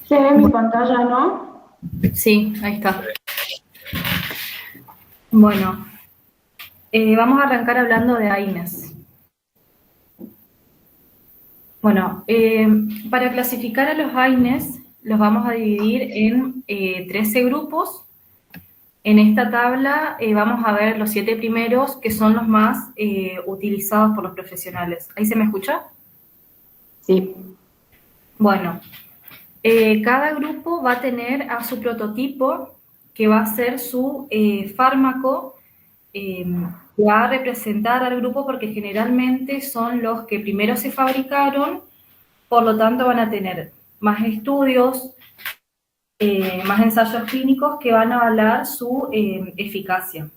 Se ve mi pantalla, ¿no? Sí, ahí está. Bueno, vamos a arrancar hablando de AINES. Bueno, para clasificar a los AINES los vamos a dividir en 13 grupos. En esta tabla vamos a ver los 7 primeros, que son los más utilizados por los profesionales. ¿Ahí se me escucha? Sí. Bueno, cada grupo va a tener a su prototipo, que va a ser su fármaco, que va a representar al grupo porque generalmente son los que primero se fabricaron, por lo tanto van a tener más estudios, más ensayos clínicos que van a avalar su eficacia.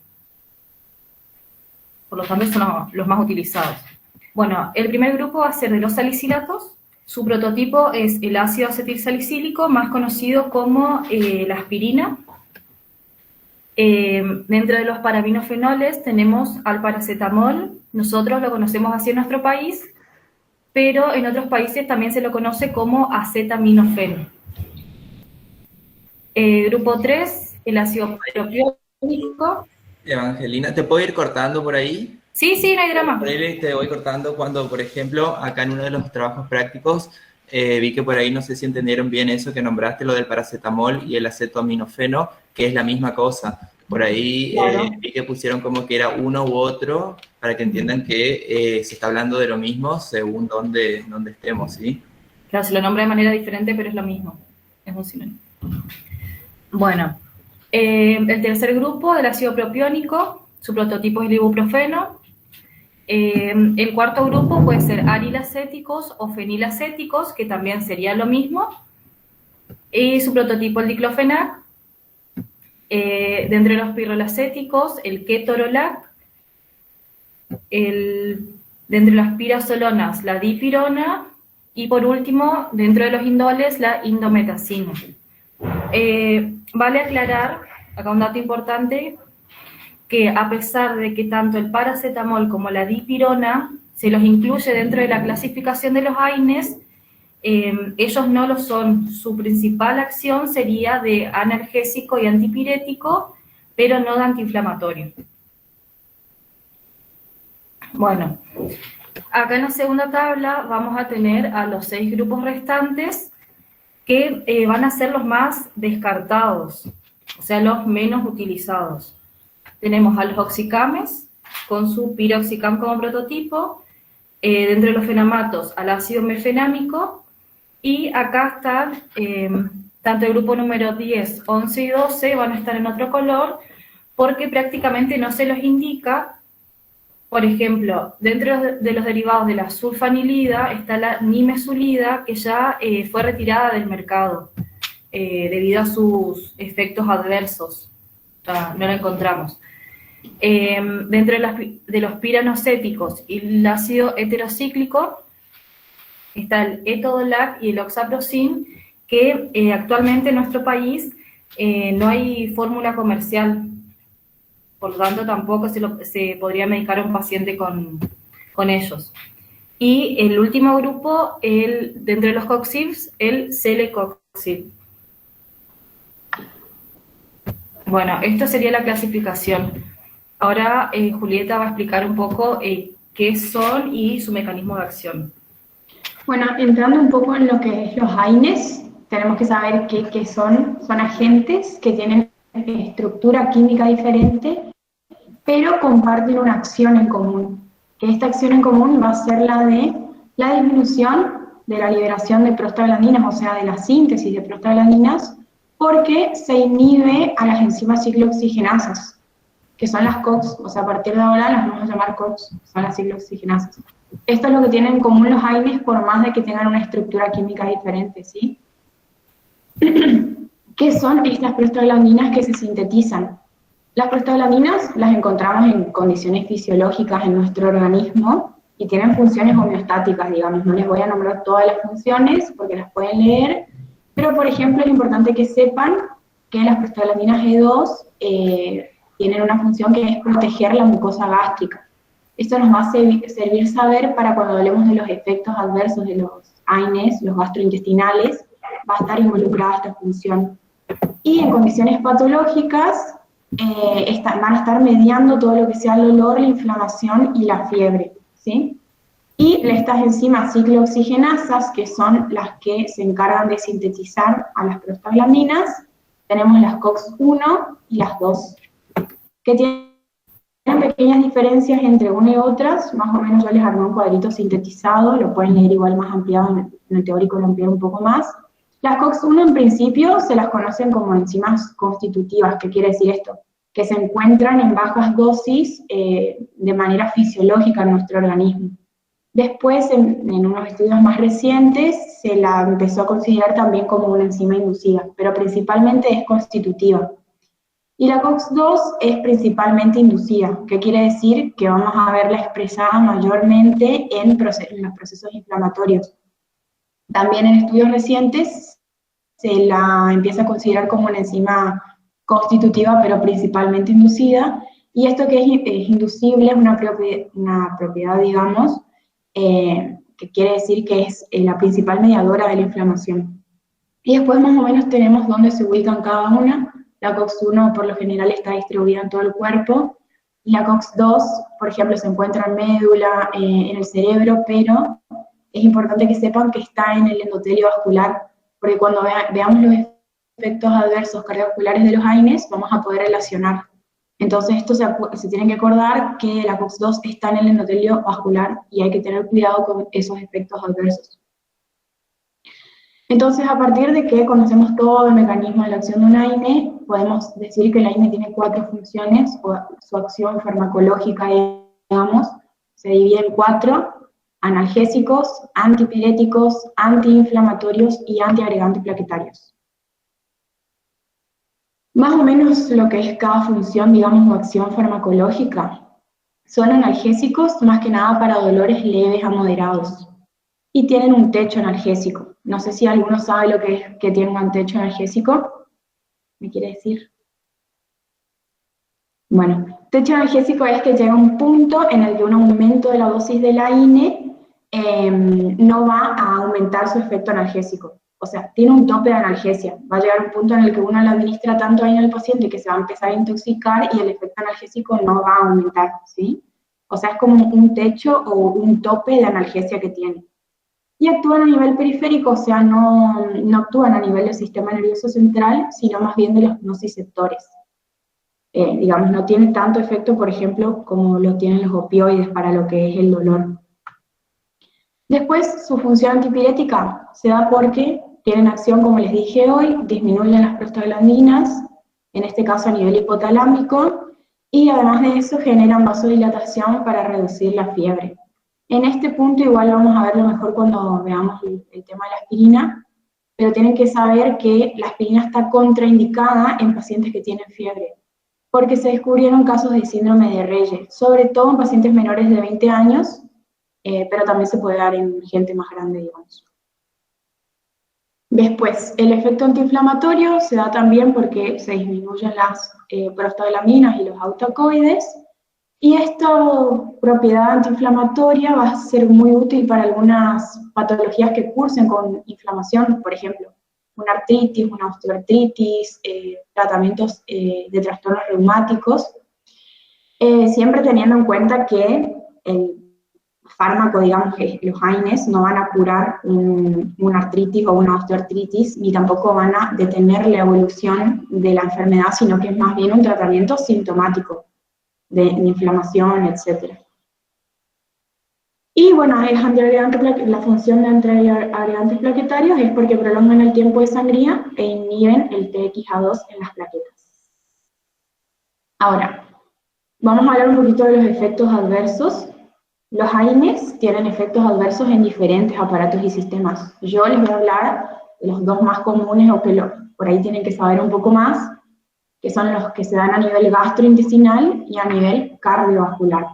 Por lo tanto son los más utilizados. Bueno, el primer grupo va a ser de los salicilatos. Su prototipo es el ácido acetilsalicílico, más conocido como la aspirina. Dentro de los paraminofenoles tenemos al paracetamol. Nosotros lo conocemos así en nuestro país, pero en otros países también se lo conoce como acetaminofén. Grupo 3, el ácido propiónico. Evangelina, ¿te puedo ir cortando por ahí? Sí, sí, no hay drama. Por ahí te voy cortando cuando, por ejemplo, acá en uno de los trabajos prácticos, vi que por ahí no sé si entendieron bien eso que nombraste, lo del paracetamol y el acetaminofeno, que es la misma cosa. Por ahí Claro. vi que pusieron como que era uno u otro, para que entiendan que se está hablando de lo mismo según dónde estemos, ¿sí? Claro, se lo nombra de manera diferente, pero es lo mismo. Es un sinónimo. Bueno, el tercer grupo, el ácido propiónico, su prototipo es el ibuprofeno. El cuarto grupo puede ser arilacéticos o fenilacéticos, que también sería lo mismo. Y su prototipo el diclofenac. Dentro de los pirrolacéticos, el ketorolac. Dentro de las pirazolonas, la dipirona. Y por último, dentro de los indoles, la indometacina. Vale aclarar, acá un dato importante, que a pesar de que tanto el paracetamol como la dipirona se los incluye dentro de la clasificación de los AINES, ellos no lo son. Su principal acción sería de analgésico y antipirético, pero no de antiinflamatorio. Bueno, acá en la segunda tabla vamos a tener a los 6 grupos restantes, que van a ser los más descartados, o sea, los menos utilizados. Tenemos a los oxicames, con su piroxicam como prototipo, dentro de los fenamatos al ácido mefenámico, y acá están, tanto el grupo número 10, 11 y 12 van a estar en otro color, porque prácticamente no se los indica. Por ejemplo, dentro de los derivados de la sulfanilida está la nimesulida, que ya fue retirada del mercado debido a sus efectos adversos. No la encontramos. Dentro de los piranocéticos y el ácido heterocíclico está el etodolac y el oxaprocin, que actualmente en nuestro país no hay fórmula comercial. Por lo tanto, tampoco se podría medicar a un paciente con ellos. Y el último grupo, dentro de los coxibs, el celecoxib. Bueno, esto sería la clasificación. Ahora Julieta va a explicar un poco qué son y su mecanismo de acción. Bueno, entrando un poco en lo que es los AINES, tenemos que saber qué son. Son agentes que tienen estructura química diferente, pero comparten una acción en común. Que esta acción en común va a ser la de la disminución de la liberación de prostaglandinas, o sea, de la síntesis de prostaglandinas, porque se inhibe a las enzimas ciclooxigenasas, que son las COX, o sea, a partir de ahora las vamos a llamar COX, son las ciclooxigenasas. Esto es lo que tienen en común los AINES, por más de que tengan una estructura química diferente, ¿sí? ¿Qué son estas prostaglandinas que se sintetizan? Las prostaglandinas las encontramos en condiciones fisiológicas en nuestro organismo y tienen funciones homeostáticas, digamos. No les voy a nombrar todas las funciones porque las pueden leer, pero por ejemplo es importante que sepan que las prostaglandinas E2 tienen una función que es proteger la mucosa gástrica. Esto nos va a servir saber para cuando hablemos de los efectos adversos de los AINES, los gastrointestinales, va a estar involucrada esta función. Y en condiciones patológicas van a estar mediando todo lo que sea el dolor, la inflamación y la fiebre, ¿sí? Y estas enzimas ciclooxigenasas, que son las que se encargan de sintetizar a las prostaglandinas, tenemos las COX-1 y las 2, que tienen pequeñas diferencias entre una y otras. Más o menos yo les armé un cuadrito sintetizado, lo pueden leer igual más ampliado, en el teórico lo amplio un poco más. Las COX-1 en principio se las conocen como enzimas constitutivas. ¿Qué quiere decir esto? Que se encuentran en bajas dosis de manera fisiológica en nuestro organismo. Después, en unos estudios más recientes, se la empezó a considerar también como una enzima inducida, pero principalmente es constitutiva. Y la COX-2 es principalmente inducida, que quiere decir que vamos a verla expresada mayormente en los procesos inflamatorios. También en estudios recientes se la empieza a considerar como una enzima constitutiva, pero principalmente inducida, y esto que es inducible es una propiedad, digamos, que quiere decir que es la principal mediadora de la inflamación. Y después más o menos tenemos dónde se ubican cada una. La COX-1 por lo general está distribuida en todo el cuerpo, y la COX-2, por ejemplo, se encuentra en médula, en el cerebro, pero es importante que sepan que está en el endotelio vascular, porque cuando veamos los efectos adversos cardiovasculares de los AINES, vamos a poder relacionar. Entonces esto se tienen que acordar que la COX-2 está en el endotelio vascular y hay que tener cuidado con esos efectos adversos. Entonces, a partir de que conocemos todo el mecanismo de la acción de un AINE, podemos decir que el AINE tiene 4 funciones, o su acción farmacológica, digamos, se divide en 4: analgésicos, antipiréticos, antiinflamatorios y antiagregantes plaquetarios. Más o menos lo que es cada función, digamos, o acción farmacológica, son analgésicos más que nada para dolores leves a moderados, y tienen un techo analgésico. No sé si alguno sabe lo que es que tiene un techo analgésico. ¿Me quiere decir? Bueno, techo analgésico es que llega un punto en el que un aumento de la dosis del AINE no va a aumentar su efecto analgésico. O sea, tiene un tope de analgesia. Va a llegar un punto en el que uno le administra tanto AINE al paciente que se va a empezar a intoxicar y el efecto analgésico no va a aumentar, ¿sí? O sea, es como un techo o un tope de analgesia que tiene. Y actúan a nivel periférico, o sea, no actúan a nivel del sistema nervioso central, sino más bien de los nociceptores. Digamos, no tiene tanto efecto, por ejemplo, como lo tienen los opioides para lo que es el dolor. Después, su función antipirética se da porque tienen acción, como les dije hoy, disminuyen las prostaglandinas, en este caso a nivel hipotalámico, y además de eso generan vasodilatación para reducir la fiebre. En este punto igual vamos a verlo mejor cuando veamos el tema de la aspirina, pero tienen que saber que la aspirina está contraindicada en pacientes que tienen fiebre, porque se descubrieron casos de síndrome de Reye, sobre todo en pacientes menores de 20 años, pero también se puede dar en gente más grande, digamos. Después, el efecto antiinflamatorio se da también porque se disminuyen las prostaglandinas y los autocoides, y esta propiedad antiinflamatoria va a ser muy útil para algunas patologías que cursen con inflamación, por ejemplo, una artritis, una osteoartritis, tratamientos de trastornos reumáticos, siempre teniendo en cuenta que el fármaco, digamos, que los AINES no van a curar una artritis o una osteoartritis, ni tampoco van a detener la evolución de la enfermedad, sino que es más bien un tratamiento sintomático de inflamación, etc. Y bueno, la función de antiagregantes plaquetarios es porque prolongan el tiempo de sangría e inhiben el TXA2 en las plaquetas. Ahora, vamos a hablar un poquito de los efectos adversos. Los AINES tienen efectos adversos en diferentes aparatos y sistemas. Yo les voy a hablar de los 2 más comunes, o que por ahí tienen que saber un poco más, que son los que se dan a nivel gastrointestinal y a nivel cardiovascular.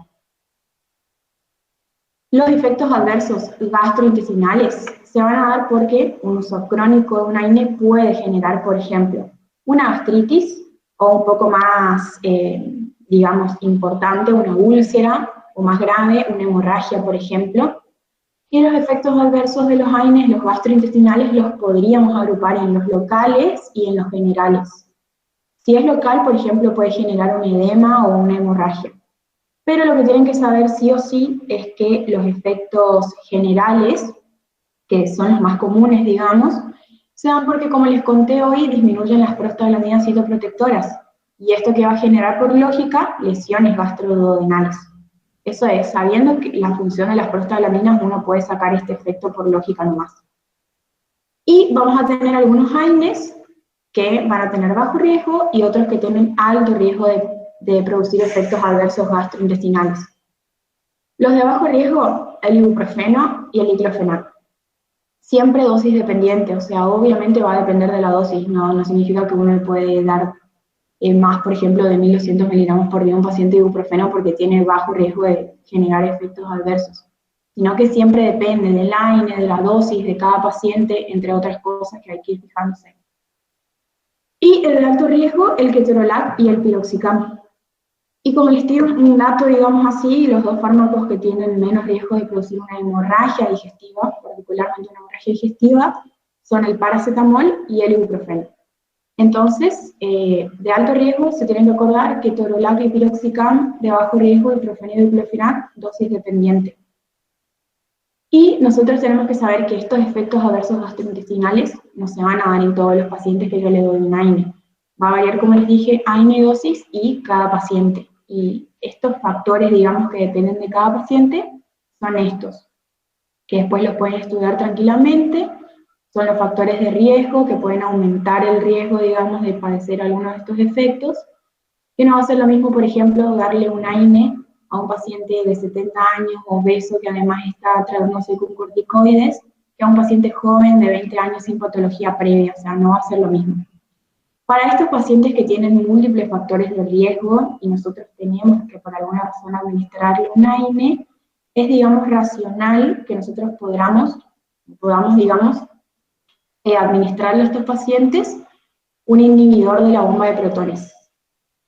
Los efectos adversos gastrointestinales se van a dar porque un uso crónico de un AINE puede generar, por ejemplo, una gastritis, o un poco más, digamos, importante, una úlcera, o más grave, una hemorragia, por ejemplo. Y los efectos adversos de los AINES, los gastrointestinales, los podríamos agrupar en los locales y en los generales. Si es local, por ejemplo, puede generar un edema o una hemorragia. Pero lo que tienen que saber sí o sí es que los efectos generales, que son los más comunes, digamos, se dan porque, como les conté hoy, disminuyen las prostaglandinas citoprotectoras. Y esto que va a generar, por lógica, lesiones gastroduodenales. Eso es, sabiendo que la función de las prostaglandinas, uno puede sacar este efecto por lógica nomás. Y vamos a tener algunos AINES que van a tener bajo riesgo y otros que tienen alto riesgo de producir efectos adversos gastrointestinales. Los de bajo riesgo, el ibuprofeno y el diclofenac. Siempre dosis dependiente, o sea, obviamente va a depender de la dosis, no significa que uno le puede dar más, por ejemplo, de 1200 miligramos por día a un paciente de ibuprofeno porque tiene bajo riesgo de generar efectos adversos, sino que siempre depende del AINE, de la dosis de cada paciente, entre otras cosas que hay que ir fijándose. Y el de alto riesgo, el ketorolac y el piroxicam. Y como les tiro un dato, digamos así, los dos fármacos que tienen menos riesgo de producir una hemorragia digestiva, particularmente una hemorragia digestiva, son el paracetamol y el ibuprofeno. Entonces, de alto riesgo se tienen que acordar que ketorolac y piroxicam, de bajo riesgo, ibuprofeno y diclofenac, dosis dependiente. Y nosotros tenemos que saber que estos efectos adversos gastrointestinales no se van a dar en todos los pacientes que yo le doy un AINE. Va a variar, como les dije, AINE, dosis y cada paciente. Y estos factores, digamos, que dependen de cada paciente, son estos, que después los pueden estudiar tranquilamente. Son los factores de riesgo que pueden aumentar el riesgo, digamos, de padecer algunos de estos efectos. Que no va a ser lo mismo, por ejemplo, darle un AINE a un paciente de 70 años, obeso, que además está tratándose con corticoides, que a un paciente joven de 20 años sin patología previa, o sea, no va a ser lo mismo. Para estos pacientes que tienen múltiples factores de riesgo y nosotros tenemos que por alguna razón administrarle un AINE, es, digamos, racional que nosotros podamos, digamos, administrarle a estos pacientes un inhibidor de la bomba de protones.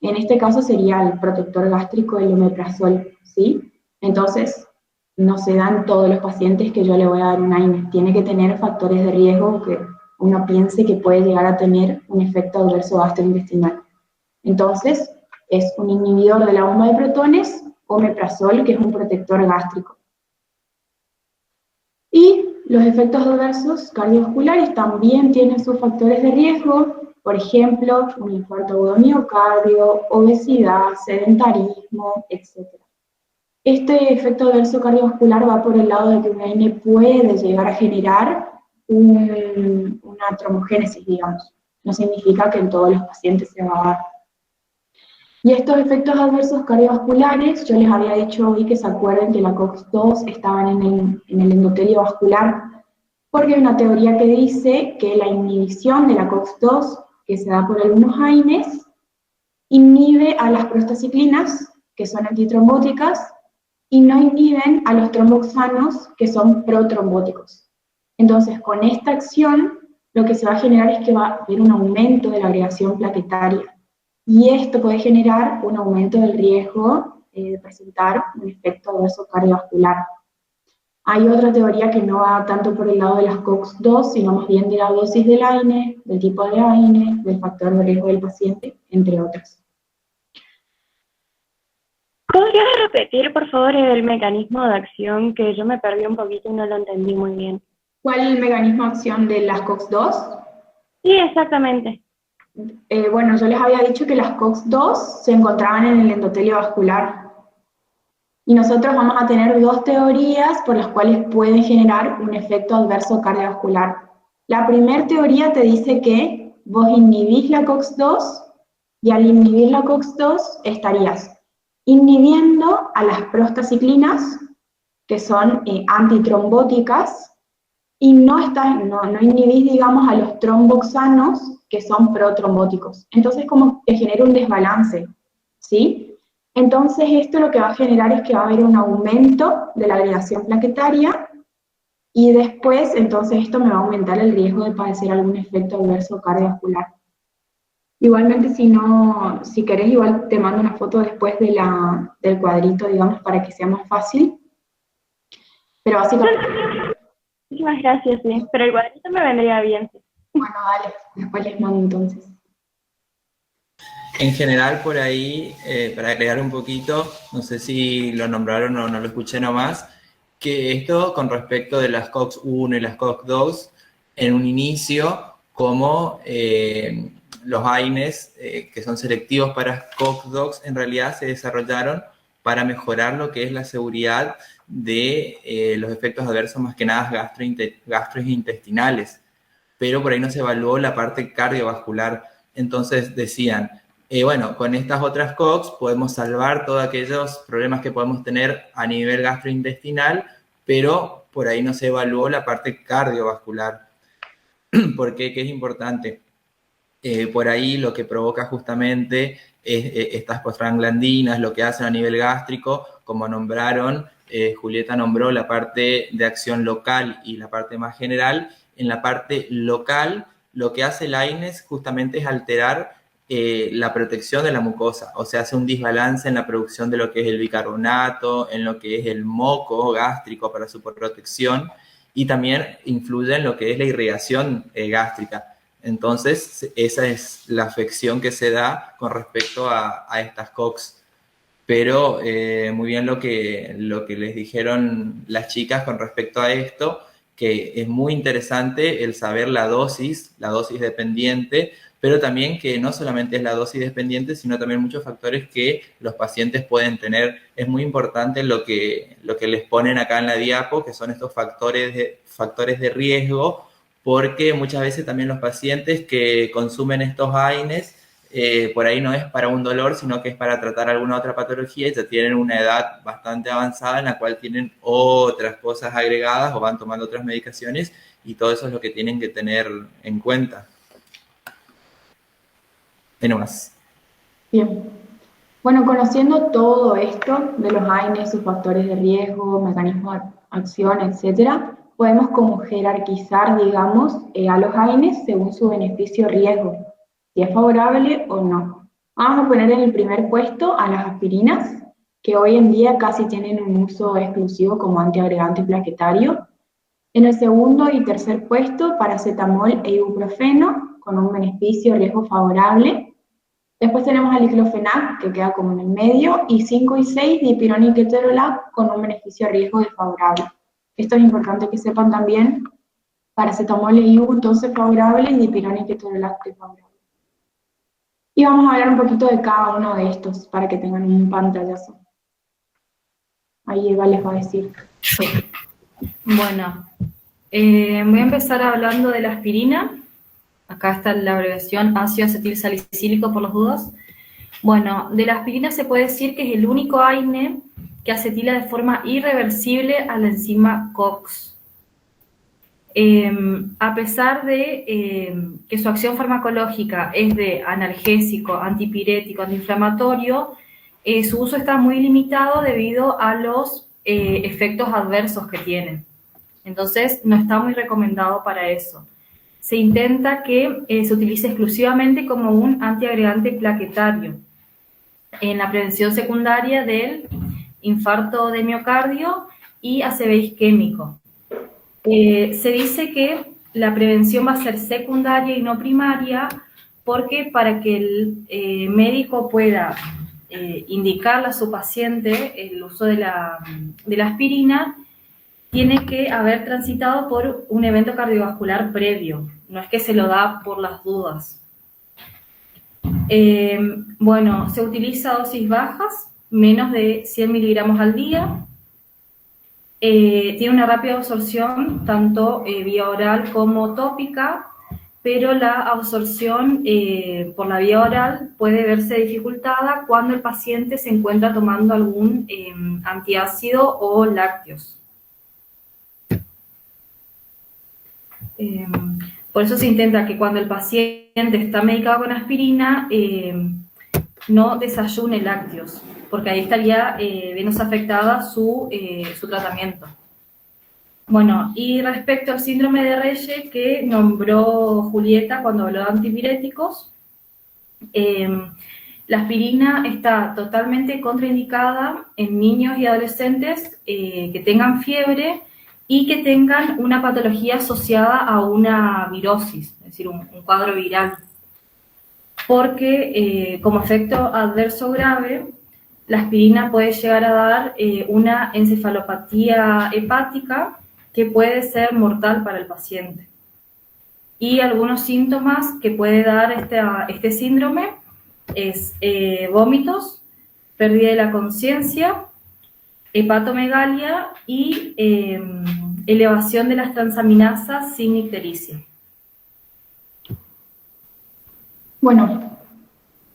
En este caso sería el protector gástrico, el omeprazol, ¿sí? Entonces, no se dan todos los pacientes que yo le voy a dar un AINE. Tiene que tener factores de riesgo que uno piense que puede llegar a tener un efecto adverso gastrointestinal. Entonces, es un inhibidor de la bomba de protones, omeprazol, que es un protector gástrico. Y los efectos adversos cardiovasculares también tienen sus factores de riesgo, por ejemplo, un infarto agudo miocardio, obesidad, sedentarismo, etc. Este efecto adverso cardiovascular va por el lado de que un AINE puede llegar a generar una trombogénesis, digamos. No significa que en todos los pacientes se va a dar. Y estos efectos adversos cardiovasculares, yo les había dicho hoy que se acuerden que la COX-2 estaban en el endotelio vascular, porque hay una teoría que dice que la inhibición de la COX-2, que se da por algunos AINES, inhibe a las prostaciclinas, que son antitrombóticas, y no inhiben a los tromboxanos, que son protrombóticos. Entonces, con esta acción, lo que se va a generar es que va a haber un aumento de la agregación plaquetaria. Y esto puede generar un aumento del riesgo de presentar un efecto adverso cardiovascular. Hay otra teoría que no va tanto por el lado de las COX-2, sino más bien de la dosis del AINE, del tipo de AINE, del factor de riesgo del paciente, entre otras. ¿Podrías repetir, por favor, el mecanismo de acción que yo me perdí un poquito y no lo entendí muy bien? ¿Cuál es el mecanismo de acción de las COX-2? Sí, exactamente. Bueno, yo les había dicho que las COX-2 se encontraban en el endotelio vascular. Y nosotros vamos a tener dos teorías por las cuales pueden generar un efecto adverso cardiovascular. La primera teoría te dice que vos inhibís la COX-2 y al inhibir la COX-2 estarías inhibiendo a las prostaciclinas, que son antitrombóticas, y no inhibís, digamos, a los tromboxanos, que son protrombóticos. Entonces, como que genera un desbalance, ¿sí? Entonces, esto lo que va a generar es que va a haber un aumento de la agregación plaquetaria, y después, entonces, esto me va a aumentar el riesgo de padecer algún efecto adverso cardiovascular. Igualmente, si querés, igual te mando una foto después del cuadrito, digamos, para que sea más fácil. Pero básicamente, Muchísimas gracias, sí. Pero el cuadrito me vendría bien, sí. bueno, dale, después les mando entonces. En general, por ahí, para agregar un poquito, no sé si lo nombraron o no lo escuché nomás, que esto con respecto de las COX-1 y las COX-2, en un inicio, como los AINES, que son selectivos para COX-2, en realidad se desarrollaron para mejorar lo que es la seguridad de los efectos adversos más que nada gastrointestinales, pero por ahí no se evaluó la parte cardiovascular. Entonces decían, bueno, con estas otras COX podemos salvar todos aquellos problemas que podemos tener a nivel gastrointestinal, pero por ahí no se evaluó la parte cardiovascular. ¿Por qué? ¿Qué es importante? Por ahí lo que provoca justamente es estas prostaglandinas, lo que hacen a nivel gástrico, como nombraron, Julieta nombró la parte de acción local y la parte más general. En la parte local, lo que hace el AINES justamente es alterar la protección de la mucosa, o sea, hace un desbalance en la producción de lo que es el bicarbonato, en lo que es el moco gástrico para su protección, y también influye en lo que es la irrigación gástrica. Entonces, esa es la afección que se da con respecto a estas COX. Pero muy bien lo que les dijeron las chicas con respecto a esto, que es muy interesante el saber la dosis dependiente, pero también que no solamente es la dosis dependiente, sino también muchos factores que los pacientes pueden tener. Es muy importante lo que les ponen acá en la diapo, que son estos factores de riesgo, porque muchas veces también los pacientes que consumen estos AINES, por ahí no es para un dolor, sino que es para tratar alguna otra patología y ya tienen una edad bastante avanzada en la cual tienen otras cosas agregadas o van tomando otras medicaciones, y todo eso es lo que tienen que tener en cuenta. De no más. Bien. Bueno, conociendo todo esto de los AINES, sus factores de riesgo, mecanismos de acción, etcétera, podemos como jerarquizar, digamos, a los AINES según su beneficio-riesgo, si es favorable o no. Vamos a poner en el primer puesto a las aspirinas, que hoy en día casi tienen un uso exclusivo como antiagregante plaquetario. En el segundo y tercer puesto, paracetamol e ibuprofeno, con un beneficio-riesgo favorable. Después tenemos al diclofenac, que queda como en el medio, y 5 y 6, dipirona y ketorolac, con un beneficio-riesgo desfavorable. Esto es importante que sepan también, paracetamol e ibu, entonces favorable, y dipirona y ketorolac desfavorable. Y vamos a hablar un poquito de cada uno de estos, para que tengan un pantallazo. Ahí Eva les va a decir. Bueno, voy a empezar hablando de la aspirina. Acá está la abreviación ácido acetil salicílico por las dudas. Bueno, de la aspirina se puede decir que es el único AINE que acetila de forma irreversible a la enzima COX. A pesar de que su acción farmacológica es de analgésico, antipirético, antiinflamatorio, su uso está muy limitado debido a los efectos adversos que tiene. Entonces, no está muy recomendado para eso. Se intenta que se utilice exclusivamente como un antiagregante plaquetario en la prevención secundaria del infarto de miocardio y ACV isquémico. Se dice que la prevención va a ser secundaria y no primaria, porque para que el médico pueda indicarle a su paciente el uso de la aspirina, tiene que haber transitado por un evento cardiovascular previo, no es que se lo da por las dudas. Bueno, se utiliza a dosis bajas, menos de 100 miligramos al día. Tiene una rápida absorción, tanto vía oral como tópica, pero la absorción por la vía oral puede verse dificultada cuando el paciente se encuentra tomando algún antiácido o lácteos. Por eso se intenta que cuando el paciente está medicado con aspirina, no desayune lácteos, porque ahí estaría menos afectada su tratamiento. Bueno, y respecto al síndrome de Reye que nombró Julieta cuando habló de antipiréticos, la aspirina está totalmente contraindicada en niños y adolescentes que tengan fiebre y que tengan una patología asociada a una virosis, es decir, un cuadro viral. Porque como efecto adverso grave, la aspirina puede llegar a dar una encefalopatía hepática que puede ser mortal para el paciente. Y algunos síntomas que puede dar este síndrome es vómitos, pérdida de la conciencia, hepatomegalia y elevación de las transaminasas sin ictericia. Bueno,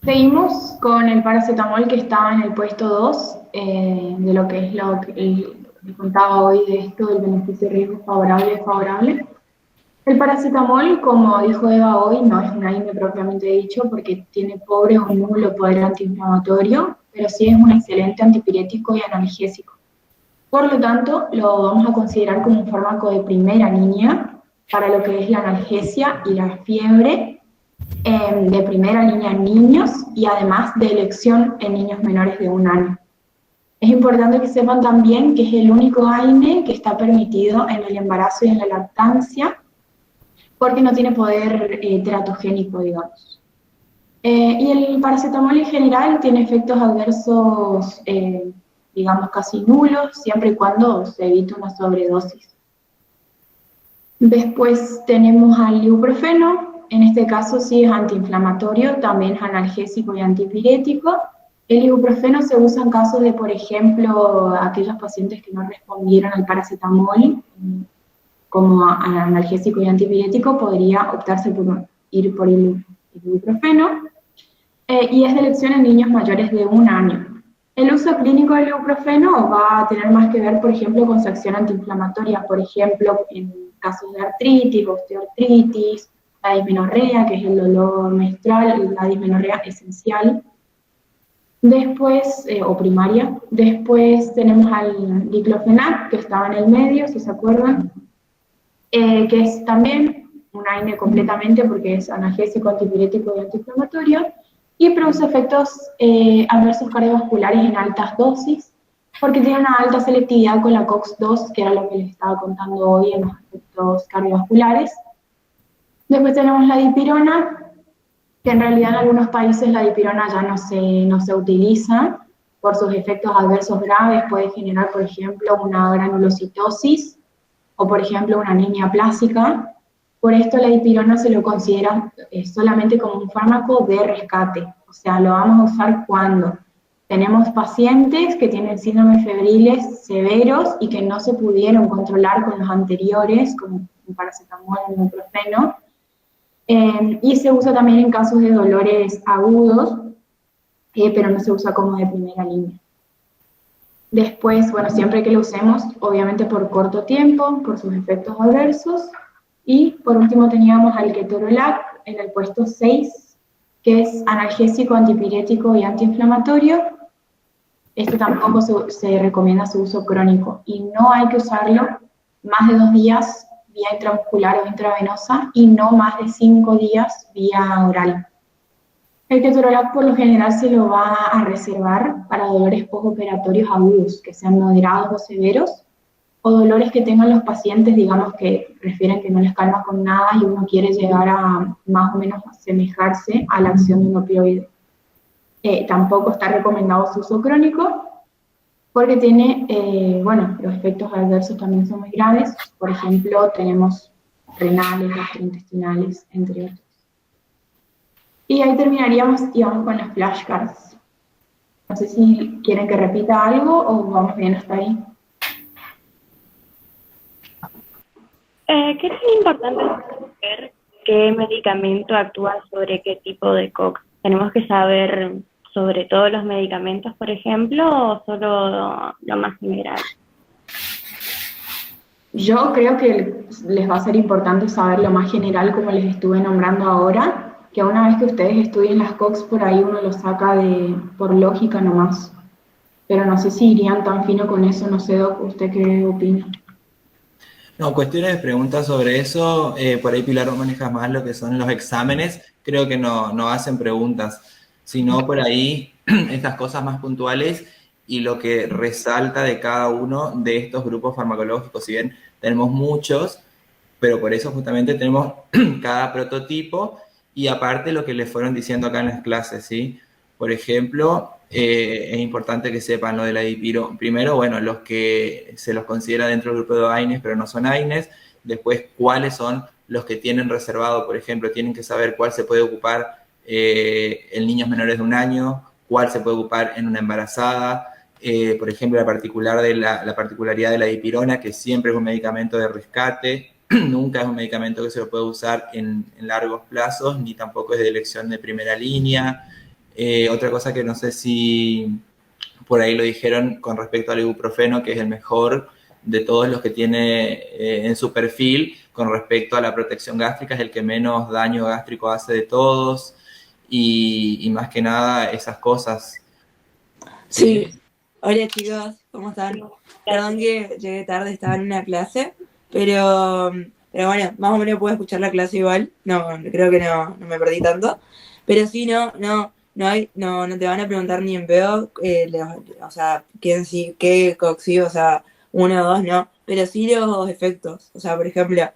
seguimos con el paracetamol que estaba en el puesto 2 de lo que es lo que contaba hoy de esto del beneficio-riesgo favorable. El paracetamol, como dijo Eva hoy, no es un AINE propiamente dicho porque tiene pobre o nulo poder antiinflamatorio, pero sí es un excelente antipirético y analgésico. Por lo tanto, lo vamos a considerar como un fármaco de primera línea para lo que es la analgesia y la fiebre, de primera línea en niños y además de elección en niños menores de 1 año. Es importante que sepan también que es el único AINE que está permitido en el embarazo y en la lactancia, porque no tiene poder teratogénico, digamos. Y el paracetamol en general tiene efectos adversos, digamos, casi nulos, siempre y cuando se evite una sobredosis. Después tenemos al ibuprofeno. En este caso sí es antiinflamatorio, también es analgésico y antipirético. El ibuprofeno se usa en casos de, por ejemplo, aquellos pacientes que no respondieron al paracetamol, como analgésico y antipirético, podría optarse por ir por el ibuprofeno, y es de elección en niños mayores de 1 año. El uso clínico del ibuprofeno va a tener más que ver, por ejemplo, con su acción antiinflamatoria, por ejemplo, en casos de artritis, osteoartritis, la dismenorrea, que es el dolor menstrual, la dismenorrea esencial. Después, o primaria. Después tenemos al diclofenac, que estaba en el medio, si se acuerdan, que es también un AINE completamente porque es analgésico, antipirético y antiinflamatorio, y produce efectos adversos cardiovasculares en altas dosis, porque tiene una alta selectividad con la COX-2, que era lo que les estaba contando hoy en los efectos cardiovasculares. Después tenemos la dipirona, que en realidad en algunos países la dipirona ya no se utiliza por sus efectos adversos graves, puede generar, por ejemplo, una granulocitosis, o por ejemplo una anemia plástica. Por esto la dipirona se lo considera solamente como un fármaco de rescate, o sea, lo vamos a usar cuando tenemos pacientes que tienen síndromes febriles severos y que no se pudieron controlar con los anteriores, como el paracetamol, el ibuprofeno, y se usa también en casos de dolores agudos, pero no se usa como de primera línea. Después, bueno, siempre que lo usemos, obviamente por corto tiempo, por sus efectos adversos. Y por último teníamos al ketorolac en el puesto 6, que es analgésico, antipirético y antiinflamatorio. Este tampoco se recomienda su uso crónico y no hay que usarlo más de 2 días vía intramuscular o intravenosa y no más de 5 días vía oral. El ketorolac por lo general se lo va a reservar para dolores postoperatorios agudos, que sean moderados o severos, o dolores que tengan los pacientes, digamos, que refieren que no les calma con nada y uno quiere llegar a más o menos asemejarse a la acción de un opioide. Tampoco está recomendado su uso crónico, porque tiene, bueno, los efectos adversos también son muy graves. Por ejemplo, tenemos renales, gastrointestinales, entre otros. Y ahí terminaríamos y vamos con las flashcards. No sé si quieren que repita algo o vamos bien hasta ahí. ¿Qué tan importante es saber qué medicamento actúa sobre qué tipo de COX? ¿Tenemos que saber sobre todos los medicamentos, por ejemplo, o solo lo más general? Yo creo que les va a ser importante saber lo más general, como les estuve nombrando ahora, que una vez que ustedes estudien las COX, por ahí uno lo saca por lógica nomás. Pero no sé si irían tan fino con eso, no sé, Doc, ¿usted qué opina? No, cuestiones de preguntas sobre eso, por ahí Pilar maneja más lo que son los exámenes, creo que no hacen preguntas, sino por ahí estas cosas más puntuales y lo que resalta de cada uno de estos grupos farmacológicos. Si bien tenemos muchos, pero por eso justamente tenemos cada prototipo y aparte lo que les fueron diciendo acá en las clases, ¿sí? Por ejemplo, es importante que sepan lo de la dipiro. Primero, bueno, los que se los considera dentro del grupo de AINES, pero no son AINES. Después, cuáles son los que tienen reservado, por ejemplo, tienen que saber cuál se puede ocupar en niños menores de 1 año, cuál se puede ocupar en una embarazada. Por ejemplo, la particularidad de la dipirona, que siempre es un medicamento de rescate, nunca es un medicamento que se lo puede usar en largos plazos, ni tampoco es de elección de primera línea. Otra cosa que no sé si por ahí lo dijeron con respecto al ibuprofeno, que es el mejor de todos los que tiene en su perfil, con respecto a la protección gástrica, es el que menos daño gástrico hace de todos, y más que nada esas cosas. Sí. Hola chicos, ¿cómo están? Perdón que llegué tarde, estaba en una clase, pero bueno, más o menos puedo escuchar la clase igual. No, creo que no me perdí tanto. Pero sí, no te van a preguntar ni en pedo, o sea, qué coxi, o sea, 1 o 2, no. Pero sí los efectos. O sea, por ejemplo,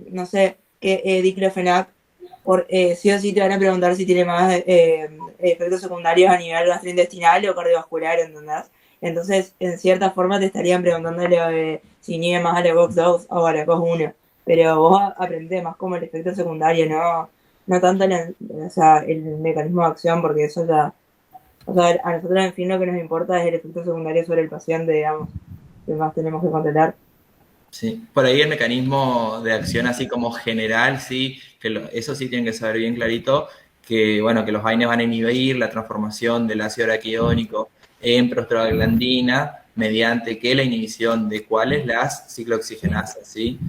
no sé, qué diclofenac, sí o sí te van a preguntar si tiene más efectos secundarios a nivel gastrointestinal o cardiovascular, ¿entendés? Entonces, en cierta forma te estarían preguntando si inhibe más a la COX-2 o a la COX-1, pero vos aprendés más como el efecto secundario, no tanto o sea, el mecanismo de acción, porque eso ya, o sea, a nosotros en fin lo que nos importa es el efecto secundario sobre el paciente, digamos, que más tenemos que controlar. Sí, por ahí el mecanismo de acción así como general, sí, eso sí tienen que saber bien clarito, que bueno, que los AINES van a inhibir la transformación del ácido araquidónico en prostaglandina mediante que la inhibición de cuáles las ciclooxigenasas, ¿sí?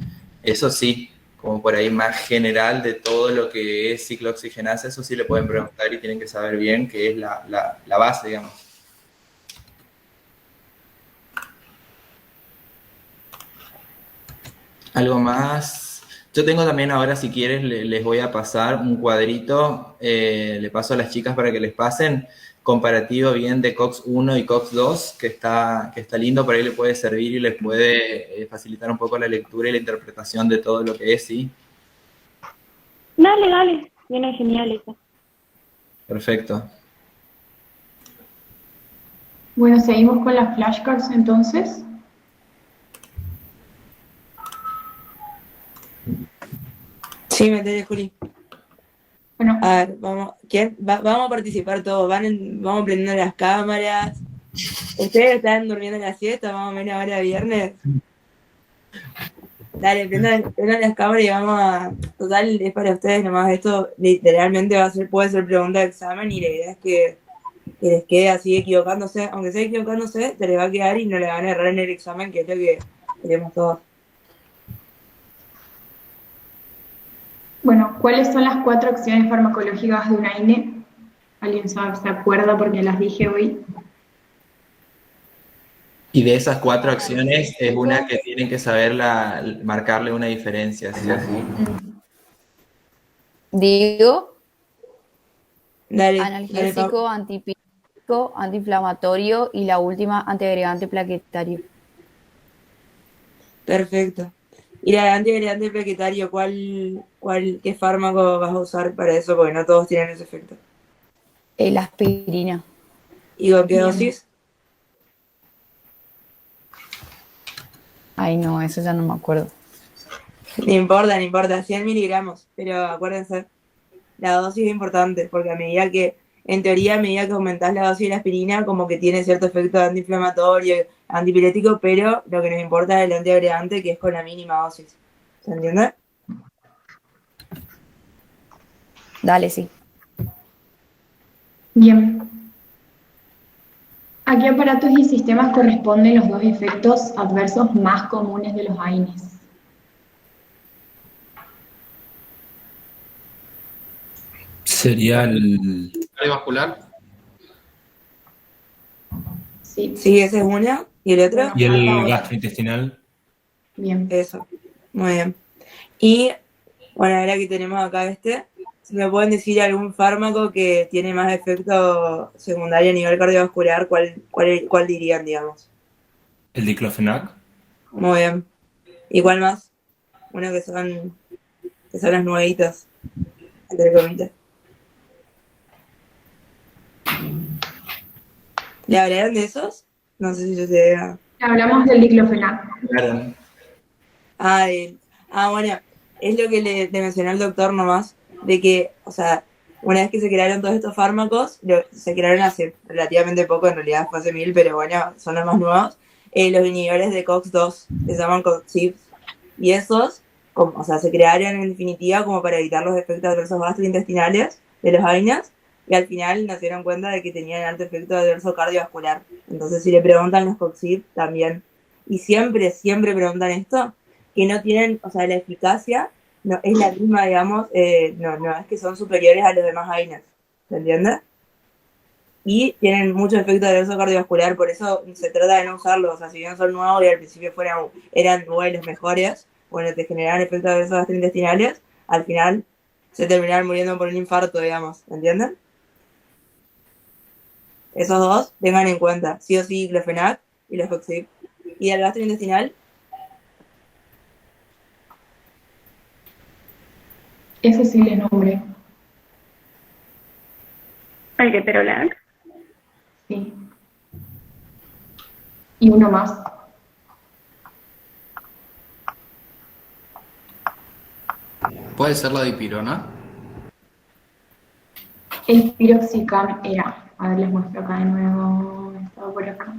Eso sí, como por ahí más general de todo lo que es ciclooxigenasa, eso sí le pueden preguntar y tienen que saber bien que es la base, digamos. Algo más. Yo tengo también ahora, si quieres, les voy a pasar un cuadrito, le paso a las chicas para que les pasen, comparativo bien de COX-1 y COX-2, que está lindo, por ahí le puede servir y les puede facilitar un poco la lectura y la interpretación de todo lo que es, ¿sí? Dale, viene genial eso. Perfecto. Bueno, seguimos con las flashcards entonces. Sí, metele, Juli. Bueno, A ver, vamos, vamos a participar todos, vamos prendiendo las cámaras. ¿Ustedes están durmiendo la siesta más o menos ahora viernes? Dale, prendan las cámaras y vamos a... Total, es para ustedes nomás, esto literalmente puede ser pregunta de examen y la idea es que les quede así equivocándose, aunque sea equivocándose, te les va a quedar y no le van a errar en el examen, que es lo que queremos todos. bueno, ¿cuáles son las 4 acciones farmacológicas de un AINE? ¿Alguien se acuerda porque las dije hoy? Y de esas 4 acciones es una que tienen que saber marcarle una diferencia, ¿sí? Digo, Dale, analgésico, antipírico, antiinflamatorio y la última, antiagregante plaquetario. Perfecto. Y la antiagregante plaquetario, ¿qué fármaco vas a usar para eso? Porque no todos tienen ese efecto. La aspirina. ¿Y con qué Bien. dosis? Ay, no, eso ya no me acuerdo. No importa, 100 miligramos, pero acuérdense, la dosis es importante, porque en teoría, a medida que aumentás la dosis de la aspirina, como que tiene cierto efecto antiinflamatorio, antipirético, pero lo que nos importa es el antiagregante, que es con la mínima dosis. ¿Se entiende? Dale, sí. Bien. ¿A qué aparatos y sistemas corresponden los 2 efectos adversos más comunes de los AINES? Sería el Cardiovascular. Sí. Sí, ese es una. ¿Y el otro? y el gastrointestinal. Bien. Eso. Muy bien. Y, bueno, ahora que tenemos acá si me pueden decir algún fármaco que tiene más efecto secundario a nivel cardiovascular, ¿cuál dirían, digamos? El diclofenac. Muy bien. Igual más, uno que son los nuevitos, entre comillas. ¿Le hablaron de esos? No sé si yo sé. Hablamos del diclofenac. Claro. Bueno, es lo que le mencioné al doctor nomás, de que, o sea, una vez que se crearon todos estos fármacos, se crearon hace relativamente poco, en realidad fue hace 1000, pero bueno, son los más nuevos, los inhibidores de COX-2, se llaman COX-CHIPs, y esos, o sea, se crearon en definitiva como para evitar los efectos adversos gastrointestinales de los AINES, y al final nos dieron cuenta de que tenían alto efecto adverso cardiovascular. Entonces, si le preguntan los COX-CHIPs, también. Y siempre preguntan esto, que no tienen, o sea, la eficacia no es la misma, digamos, no es que son superiores a los demás AINES, ¿se entiende? Y tienen mucho efecto adverso cardiovascular, por eso se trata de no usarlos, o sea, si bien son nuevos y al principio eran los mejores, bueno, te generaban efectos adversos gastrointestinales, al final se terminaron muriendo por un infarto, digamos, ¿entienden? Esos dos, tengan en cuenta, sí o sí, diclofenac y los COX-CHIP. Y el gastrointestinal, Eso sí les nombré. ¿El ketorolac? Sí. Y uno más. ¿Puede ser la dipirona? El piroxicam era. A ver, les muestro acá de nuevo. Estaba por acá.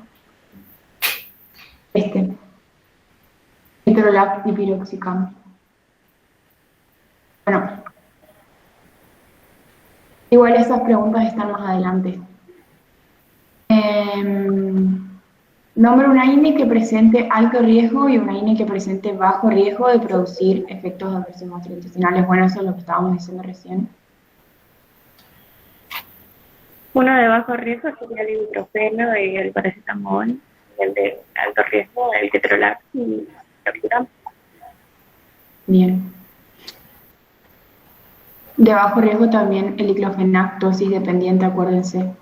Ketorolac y piroxicam. Bueno. Igual esas preguntas están más adelante. Nombre una INE que presente alto riesgo y una INE que presente bajo riesgo de producir efectos adversos gastrointestinales. Bueno, eso es lo que estábamos diciendo recién. Uno de bajo riesgo sería el ibuprofeno y el paracetamol, y el de alto riesgo, el ketorolac y el piroxicam. Bien. De bajo riesgo también el diclofenac, dosis dependiente, acuérdense.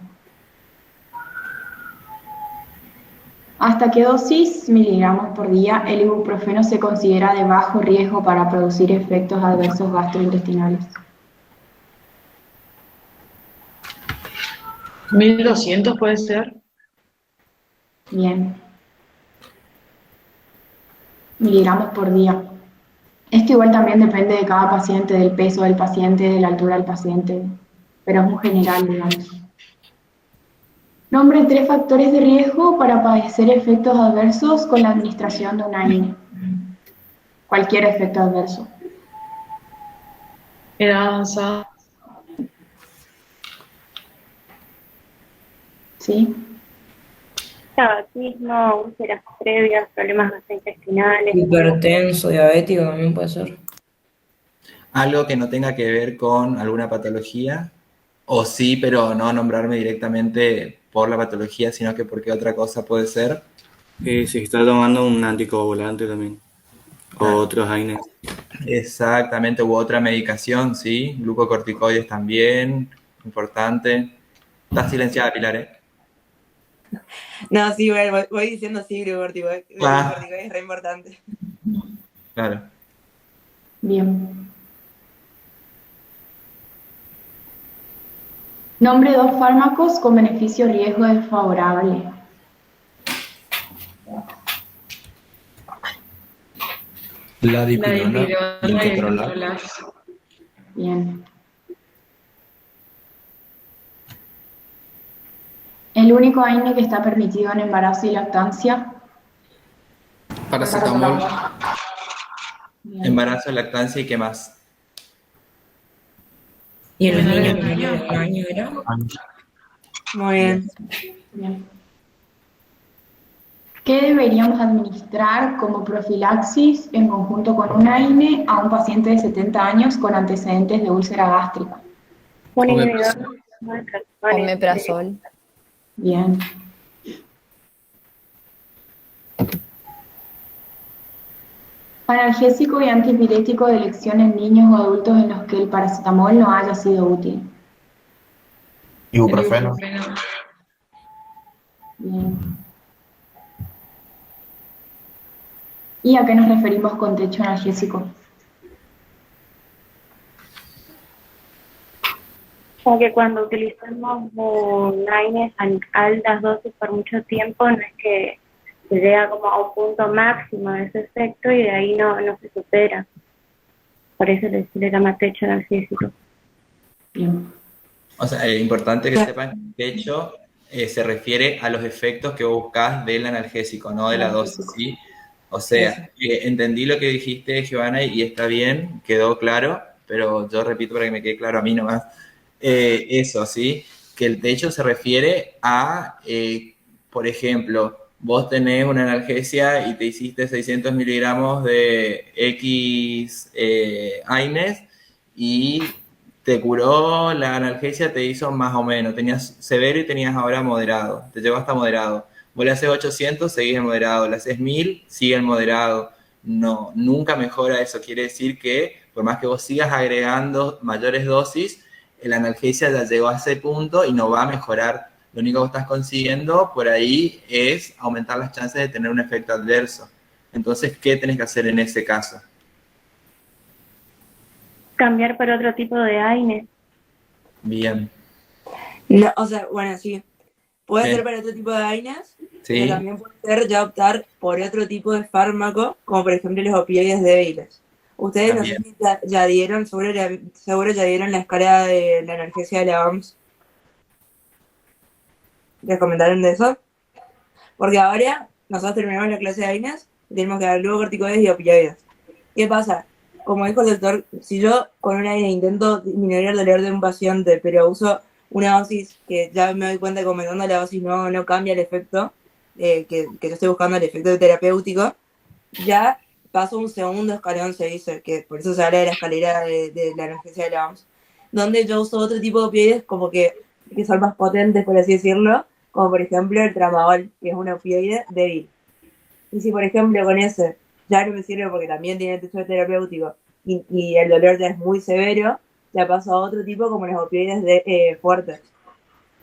¿Hasta qué dosis, miligramos por día, el ibuprofeno se considera de bajo riesgo para producir efectos adversos gastrointestinales? 1200 puede ser. Bien. Miligramos por día. Esto igual también depende de cada paciente, del peso del paciente, de la altura del paciente, pero es muy general, digamos. Nombre 3 factores de riesgo para padecer efectos adversos con la administración de una INE. Cualquier efecto adverso. Edad avanzada. ¿Sí? Tabaquismo, úlceras previas, problemas gastrointestinales. hipertenso, diabético también puede ser. Algo que no tenga que ver con alguna patología, o sí, pero no nombrarme directamente por la patología, sino que porque otra cosa puede ser. Si está tomando un anticoagulante también. O otros AINES. Exactamente, u otra medicación, sí. Glucocorticoides también, importante. Está silenciada, Pilar, ¿eh? No, sí, bueno, voy diciendo sí, glucocorticoides es re importante. Claro. Bien. Nombre 2 fármacos con beneficio-riesgo desfavorable. La dipirona y el y el ketorolac. ketorolac. Bien. El único AINE que está permitido en embarazo y lactancia. Paracetamol. Bien. Embarazo, lactancia y qué más. ¿Y en los En niños los niños. de un año era? Muy bien. Bien. ¿Qué deberíamos administrar como profilaxis en conjunto con un AINE a un paciente de 70 años con antecedentes de úlcera gástrica? Un Omeprazol. inhibidor. Omeprazol. Bien. Analgésico y antipirético de elección en niños o adultos en los que el paracetamol no haya sido útil. Ibuprofeno. Bien. ¿Y a qué nos referimos con techo analgésico? O que cuando utilizamos un AINES en altas dosis por mucho tiempo, no es que se llega como a un punto máximo de ese efecto y de ahí no se supera. Por eso se le llama techo analgésico. Bien. O sea, es importante que sepan que el techo se refiere a los efectos que vos buscás del analgésico, no de la dosis, ¿sí? O sea, entendí lo que dijiste, Giovanna, y está bien, quedó claro, pero yo repito para que me quede claro a mí nomás. Eso, ¿sí? Que el techo se refiere a, por ejemplo, vos tenés una analgesia y te hiciste 600 miligramos de X AINES y te curó la analgesia, te hizo más o menos, tenías severo y tenías ahora moderado, te llegó hasta moderado. Vos le haces 800, seguís en moderado, le haces 1000, sigue en moderado. No, nunca mejora eso, quiere decir que por más que vos sigas agregando mayores dosis, la analgesia ya llegó a ese punto y no va a mejorar. Lo único que estás consiguiendo por ahí es aumentar las chances de tener un efecto adverso. Entonces, ¿qué tenés que hacer en ese caso? Cambiar por otro tipo de AINES. Bien. No, o sea, bueno, sí. Puede Sí. ser para otro tipo de AINES, Sí. pero también puede ser ya optar por otro tipo de fármaco, como por ejemplo los opioides débiles. Ustedes no sé También. si ya dieron, seguro ya dieron la escala de la analgesia de la OMS. ¿Les comentaron de eso? Porque ahora nosotros terminamos la clase de AINES y tenemos que dar glucocorticoides y opioides. ¿Qué pasa? Como dijo el doctor, si yo con una AINES intento disminuir el dolor de un paciente, pero uso una dosis que ya me doy cuenta que aumentando la dosis no cambia el efecto, que yo estoy buscando el efecto terapéutico, ya paso un segundo escalón, se dice, que por eso se habla de la escalera de la analgesia de la OMS, donde yo uso otro tipo de opioides como que son más potentes, por así decirlo, como por ejemplo el tramadol, que es un opioide débil. Y si por ejemplo con ese ya no me sirve porque también tiene techo terapéutico y el dolor ya es muy severo, ya paso a otro tipo como los opioides fuertes.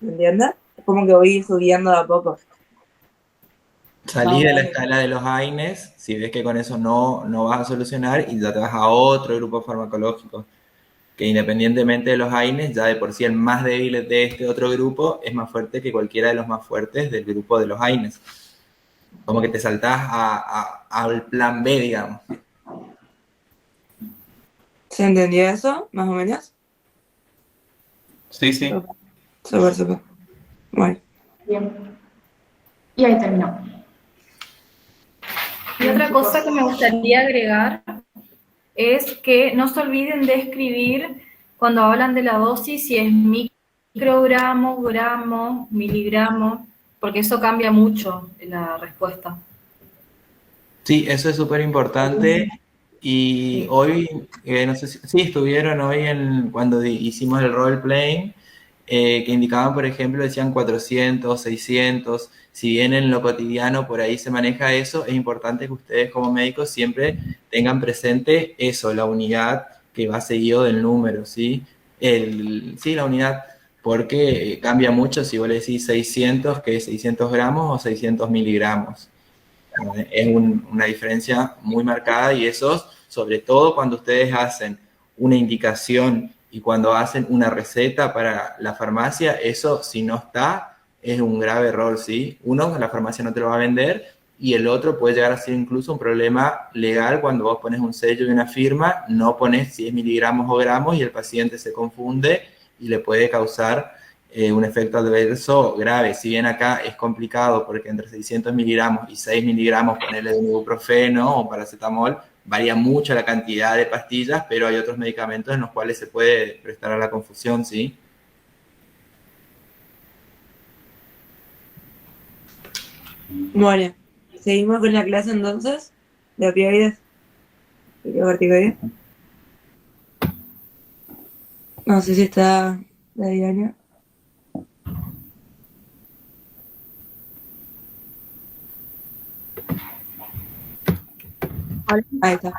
¿Me entiendes? Es como que voy subiendo de a poco. Salí de la escala de los AINES, si ves que con eso no vas a solucionar, y ya te vas a otro grupo farmacológico, que independientemente de los AINES, ya de por sí el más débil de este otro grupo es más fuerte que cualquiera de los más fuertes del grupo de los AINES. Como que te saltás al plan B, digamos. ¿Se entendió eso, más o menos? Sí, sí. Súper. Bueno. Bien. Y ahí terminó. Y otra cosa que me gustaría agregar es que no se olviden de escribir cuando hablan de la dosis si es microgramo, gramo, miligramo, porque eso cambia mucho la respuesta. Sí, eso es súper importante. Y hoy, no sé si estuvieron hoy cuando hicimos el role-playing, que indicaban, por ejemplo, decían 400, 600. Si bien en lo cotidiano por ahí se maneja eso, es importante que ustedes como médicos siempre tengan presente eso, la unidad que va seguido del número, ¿sí? Sí, la unidad, porque cambia mucho si vos le decís 600, que es 600 gramos o 600 miligramos. Es una diferencia muy marcada y eso, sobre todo cuando ustedes hacen una indicación y cuando hacen una receta para la farmacia, eso si no está, es un grave error, ¿sí? Uno, la farmacia no te lo va a vender y el otro puede llegar a ser incluso un problema legal cuando vos pones un sello y una firma, no pones si es miligramos o gramos y el paciente se confunde y le puede causar un efecto adverso grave. Si bien acá es complicado porque entre 600 miligramos y 6 miligramos, ponerle de ibuprofeno o paracetamol, varía mucho la cantidad de pastillas, pero hay otros medicamentos en los cuales se puede prestar a la confusión, ¿sí? Bueno, seguimos con la clase entonces de opioides y corticoides. No sé si está la Diana. Ahí está.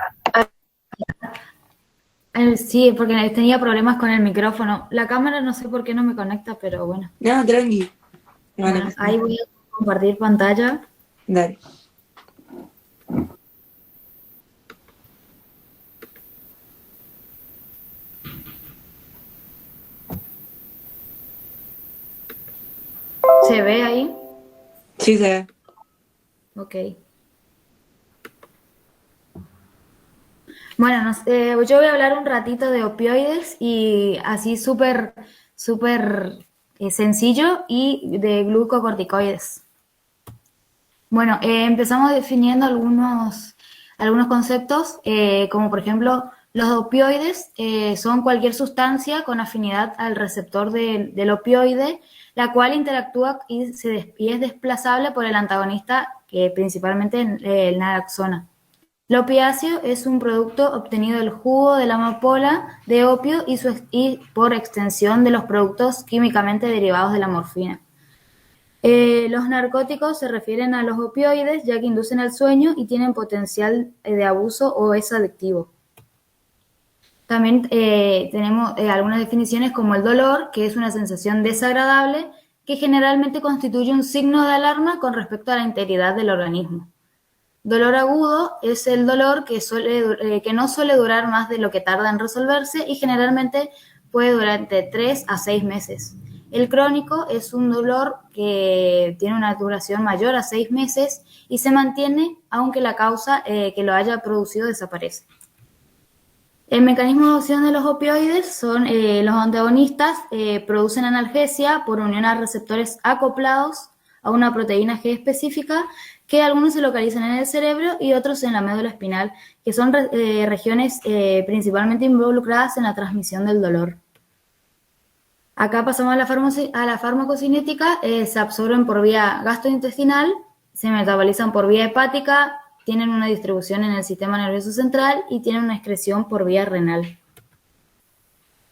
Sí, porque tenía problemas con el micrófono. La cámara no sé por qué no me conecta, pero bueno. No, tranqui. Bueno, ahí voy a compartir pantalla. Dale. ¿Se ve ahí? Sí, se ve. Ok. Bueno, yo voy a hablar un ratito de opioides y así súper sencillo y de glucocorticoides. Bueno, empezamos definiendo algunos conceptos, como por ejemplo, los opioides son cualquier sustancia con afinidad al receptor del opioide, la cual interactúa y es desplazable por el antagonista, que principalmente el naloxona. El opiáceo es un producto obtenido del jugo de la amapola de opio y por extensión de los productos químicamente derivados de la morfina. Los narcóticos se refieren a los opioides, ya que inducen al sueño y tienen potencial de abuso o es adictivo. También tenemos algunas definiciones como el dolor, que es una sensación desagradable que generalmente constituye un signo de alarma con respecto a la integridad del organismo. Dolor agudo es el dolor que no suele durar más de lo que tarda en resolverse y generalmente puede durar entre 3 a 6 meses. El crónico es un dolor que tiene una duración mayor a 6 meses y se mantiene aunque la causa que lo haya producido desaparece. El mecanismo de acción de los opioides son los antagonistas, producen analgesia por unión a receptores acoplados a una proteína G específica, que algunos se localizan en el cerebro y otros en la médula espinal, que son regiones principalmente involucradas en la transmisión del dolor. Acá pasamos a la farmacocinética, se absorben por vía gastrointestinal, se metabolizan por vía hepática, tienen una distribución en el sistema nervioso central y tienen una excreción por vía renal.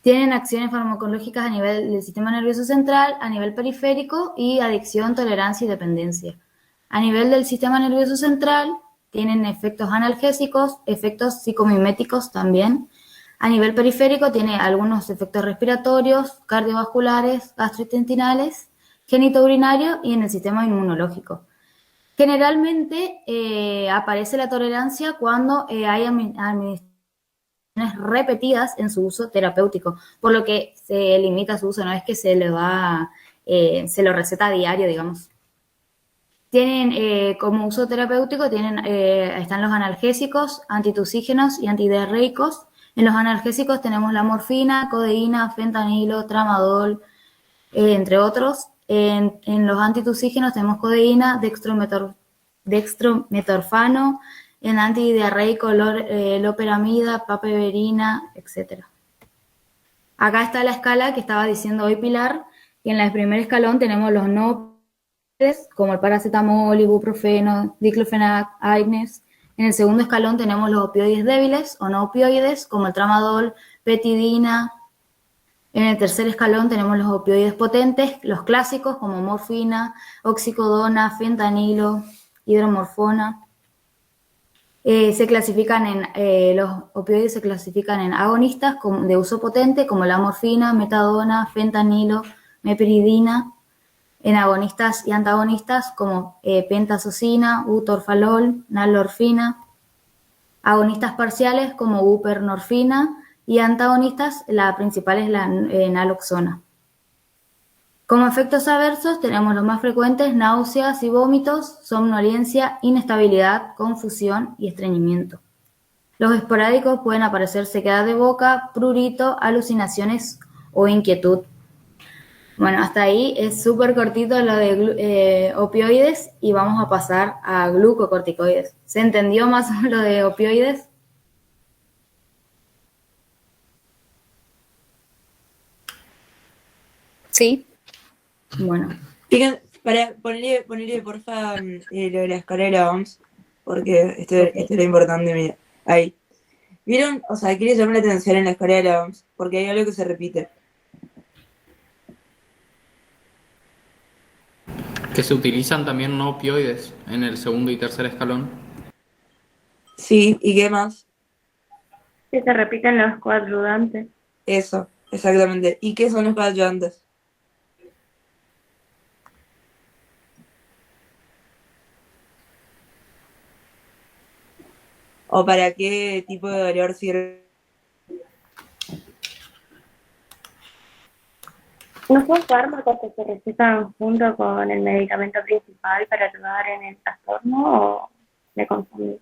Tienen acciones farmacológicas a nivel del sistema nervioso central, a nivel periférico y adicción, tolerancia y dependencia. A nivel del sistema nervioso central tienen efectos analgésicos, efectos psicomiméticos también. A nivel periférico tiene algunos efectos respiratorios, cardiovasculares, gastrointestinales, genitourinarios y en el sistema inmunológico. Generalmente aparece la tolerancia cuando hay administraciones repetidas en su uso terapéutico, por lo que se limita su uso, no es que se lo receta a diario, digamos. Tienen como uso terapéutico, están los analgésicos, antitusígenos y antidiarreicos. En los analgésicos tenemos la morfina, codeína, fentanilo, tramadol, entre otros. En los antitusígenos tenemos codeína, dextrometorfano, en antidiarreico, loperamida, papaverina, etc. Acá está la escala que estaba diciendo hoy Pilar, y en el primer escalón tenemos los no opioides, como el paracetamol, ibuprofeno, diclofenac, Aignes. En el segundo escalón tenemos los opioides débiles o no opioides, como el tramadol, petidina. En el tercer escalón tenemos los opioides potentes, los clásicos como morfina, oxicodona, fentanilo, hidromorfona. Los opioides se clasifican en agonistas de uso potente, como la morfina, metadona, fentanilo, meperidina. En agonistas y antagonistas, como pentazocina, butorfalol, nalorfina. Agonistas parciales, como buprenorfina. Y antagonistas, la principal es la naloxona. Como efectos adversos tenemos los más frecuentes: náuseas y vómitos, somnolencia, inestabilidad, confusión y estreñimiento. Los esporádicos pueden aparecer sequedad de boca, prurito, alucinaciones o inquietud. Bueno, hasta ahí es súper cortito lo de opioides y vamos a pasar a glucocorticoides. ¿Se entendió más lo de opioides? Sí. Bueno. Fíjense, para ponerle porfa lo de la escala de la OMS, porque esto era importante, mira. Ahí. ¿Vieron? O sea, quiere llamar la atención en la escala de la OMS, porque hay algo que se repite. Que se utilizan también no opioides en el segundo y tercer escalón. Sí, ¿y qué más? Que se repiten los coadyuvantes. Eso, exactamente. ¿Y qué son los coadyuvantes? ¿O para qué tipo de dolor sirve? ¿No son fármacos que se recetan junto con el medicamento principal para ayudar en el trastorno o me confundí?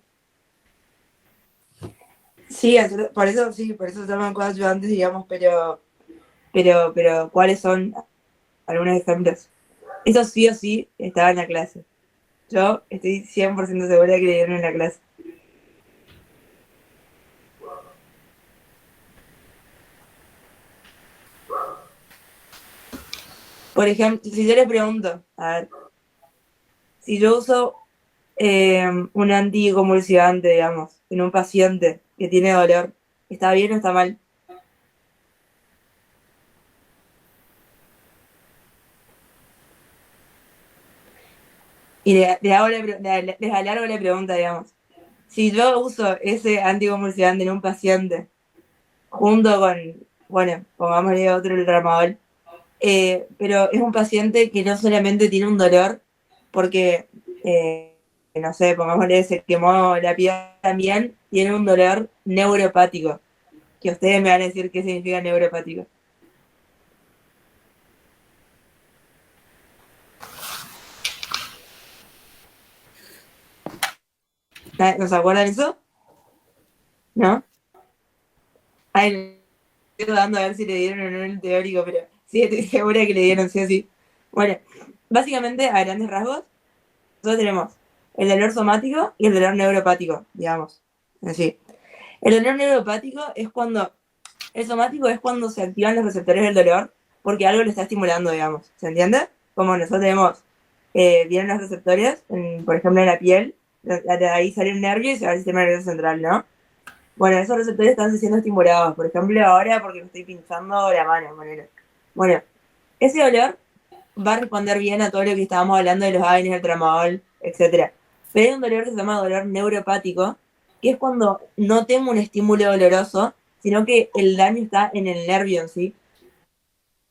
Sí, por eso se llaman coadyuvantes, digamos, pero, ¿cuáles son algunos ejemplos? Eso sí o sí estaba en la clase. Yo estoy 100% segura que le dieron en la clase. Por ejemplo, si yo les pregunto, a ver, si yo uso un anticonvulsivante, digamos, en un paciente que tiene dolor, ¿está bien o está mal? Y les alargo la pregunta, digamos. Si yo uso ese anticonvulsivante en un paciente, junto con, bueno, pongámosle otro el tramadol, pero es un paciente que no solamente tiene un dolor, porque, no sé, pongámosle, se quemó la piel también, tiene un dolor neuropático, que ustedes me van a decir qué significa neuropático. ¿Nos acuerdan eso? ¿No? Ay, estoy dudando a ver si le dieron o no en el teórico, pero sí, estoy segura que le dieron, sí o sí. Bueno, básicamente, a grandes rasgos, nosotros tenemos el dolor somático y el dolor neuropático, digamos. Así. El dolor neuropático es cuando, el somático es cuando se activan los receptores del dolor porque algo lo está estimulando, digamos. ¿Se entiende? Como nosotros tenemos, vienen los receptores, por ejemplo, en la piel, de ahí sale el nervio y se va al sistema nervioso central, ¿no? Bueno, esos receptores están siendo estimulados, por ejemplo, ahora porque me estoy pinchando la mano, manera. Bueno, ese dolor va a responder bien a todo lo que estábamos hablando de los AINES, el tramadol, etcétera. Pero hay un dolor que se llama dolor neuropático, que es cuando no tengo un estímulo doloroso, sino que el daño está en el nervio en sí,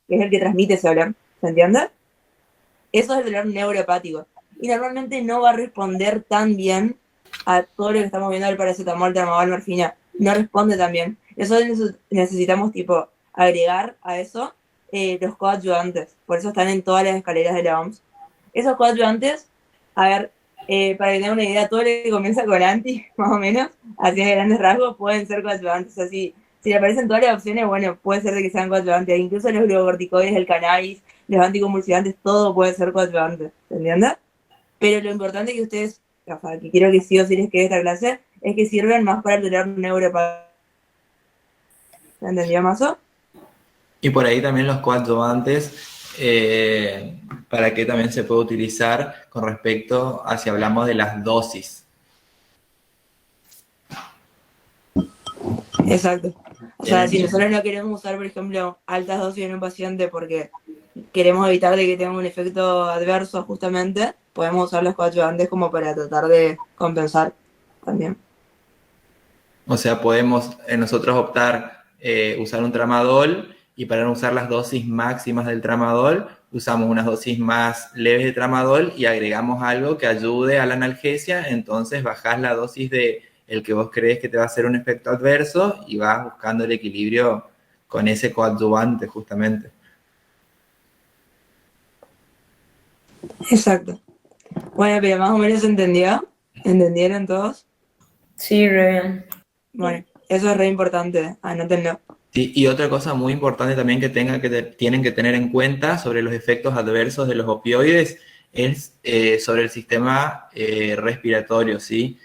que es el que transmite ese dolor. ¿Se entiende? Eso es el dolor neuropático. Y normalmente no va a responder tan bien a todo lo que estamos viendo del paracetamol, tramadol, morfina. No responde tan bien. Nosotros necesitamos, tipo, agregar a eso los coadyuvantes. Por eso están en todas las escaleras de la OMS. Esos coadyuvantes, a ver, para que tengan una idea, todo lo que comienza con anti, más o menos, así de grandes rasgos, pueden ser coadyuvantes. Así, si le aparecen todas las opciones, bueno, puede ser de que sean coadyuvantes. Incluso los glucocorticoides, el cannabis, los anticonvulsivantes, todo puede ser coadyuvante, ¿se entiende? Pero lo importante que ustedes, o sea, que quiero que sí o sí les quede esta clase, es que sirven más para el dolor neuropático. ¿Se entendió, Mazo? Y por ahí también los coadyuvantes, para qué también se puede utilizar con respecto a si hablamos de las dosis. Exacto. O sea, si nosotros no queremos usar, por ejemplo, altas dosis en un paciente porque queremos evitar de que tenga un efecto adverso justamente, podemos usar los coadyuvantes como para tratar de compensar también. O sea, podemos nosotros optar usar un tramadol y para no usar las dosis máximas del tramadol, usamos unas dosis más leves de tramadol y agregamos algo que ayude a la analgesia, entonces bajás la dosis de el que vos crees que te va a hacer un efecto adverso y vas buscando el equilibrio con ese coadyuvante justamente. Exacto. Bueno, pero más o menos se entendió. ¿Entendieron todos? Sí, re bien. Bueno, eso es re importante, anótenlo. Sí, y otra cosa muy importante también que tienen que tener en cuenta sobre los efectos adversos de los opioides es sobre el sistema respiratorio, ¿sí?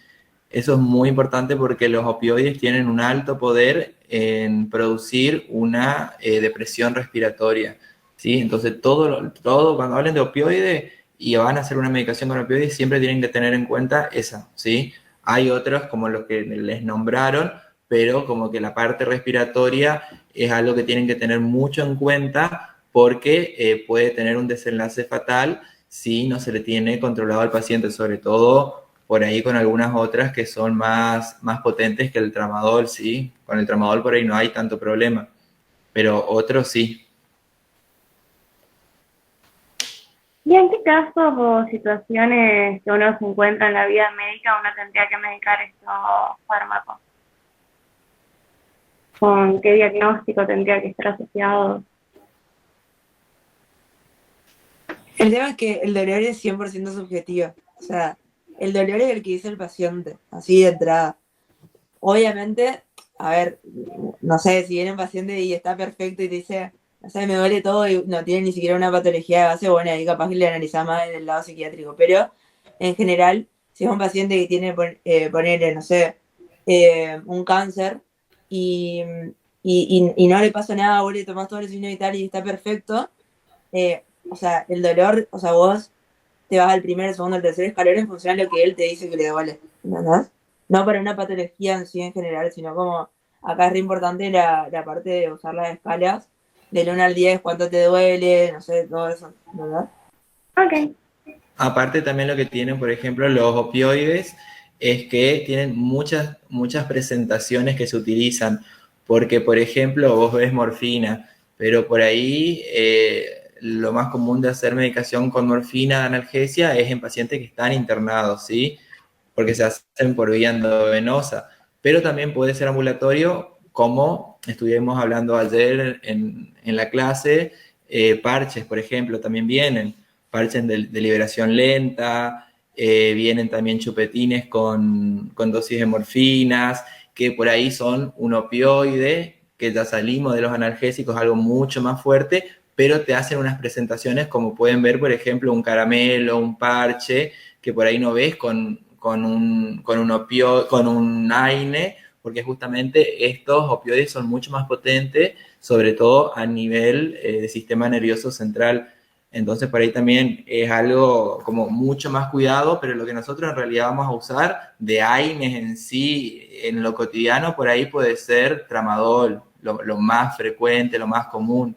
Eso es muy importante porque los opioides tienen un alto poder en producir una depresión respiratoria, ¿sí? Entonces, cuando hablen de opioides y van a hacer una medicación con opioides, siempre tienen que tener en cuenta esa, ¿sí? Hay otros como los que les nombraron, pero como que la parte respiratoria es algo que tienen que tener mucho en cuenta porque puede tener un desenlace fatal si no se le tiene controlado al paciente, sobre todo por ahí con algunas otras que son más potentes que el tramadol, sí. Con el tramadol por ahí no hay tanto problema, pero otros sí. ¿Y en qué casos o situaciones que uno se encuentra en la vida médica uno tendría que medicar estos fármacos? ¿Con qué diagnóstico tendría que estar asociado? El tema es que el dolor es 100% subjetivo. O sea, el dolor es el que dice el paciente, así de entrada. Obviamente, a ver, no sé, si viene un paciente y está perfecto y te dice, no sé, me duele todo y no tiene ni siquiera una patología de base, bueno, ahí capaz que le analizamos más en el lado psiquiátrico. Pero, en general, si es un paciente que tiene, ponerle, no sé, un cáncer y, y no le pasa nada, vos le tomás todo el signo vital y está perfecto, o sea, el dolor, o sea, vos te vas al primer, segundo, al tercer escalón en función a lo que él te dice que le duele, ¿entendés? No para una patología en sí en general, sino como acá es re importante la parte de usar las escalas del 1 al 10, cuánto te duele, no sé, todo eso, ¿verdad? Ok. Aparte también lo que tienen, por ejemplo, los opioides es que tienen muchas presentaciones que se utilizan, porque, por ejemplo, vos ves morfina, pero por ahí lo más común de hacer medicación con morfina de analgesia es en pacientes que están internados, ¿sí? Porque se hacen por vía endovenosa, pero también puede ser ambulatorio, como estuvimos hablando ayer en la clase, parches, por ejemplo, también vienen parches de liberación lenta, vienen también chupetines con dosis de morfinas, que por ahí son un opioide, que ya salimos de los analgésicos, algo mucho más fuerte, pero te hacen unas presentaciones como pueden ver, por ejemplo, un caramelo, un parche, que por ahí no ves con un AINE, porque justamente estos opioides son mucho más potentes, sobre todo a nivel de sistema nervioso central. Entonces por ahí también es algo como mucho más cuidado, pero lo que nosotros en realidad vamos a usar de AINES en sí, en lo cotidiano, por ahí puede ser tramadol, lo más frecuente, lo más común.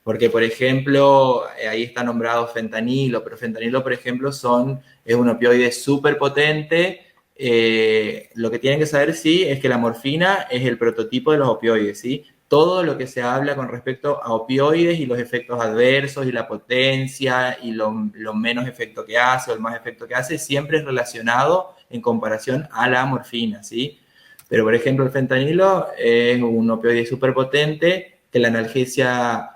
Porque, por ejemplo, ahí está nombrado fentanilo, pero fentanilo, por ejemplo, es un opioide súper potente. Lo que tienen que saber, sí, es que la morfina es el prototipo de los opioides, ¿sí? Todo lo que se habla con respecto a opioides y los efectos adversos y la potencia y lo menos efecto que hace o el más efecto que hace, siempre es relacionado en comparación a la morfina, ¿sí? Pero, por ejemplo, el fentanilo es un opioide súper potente que la analgesia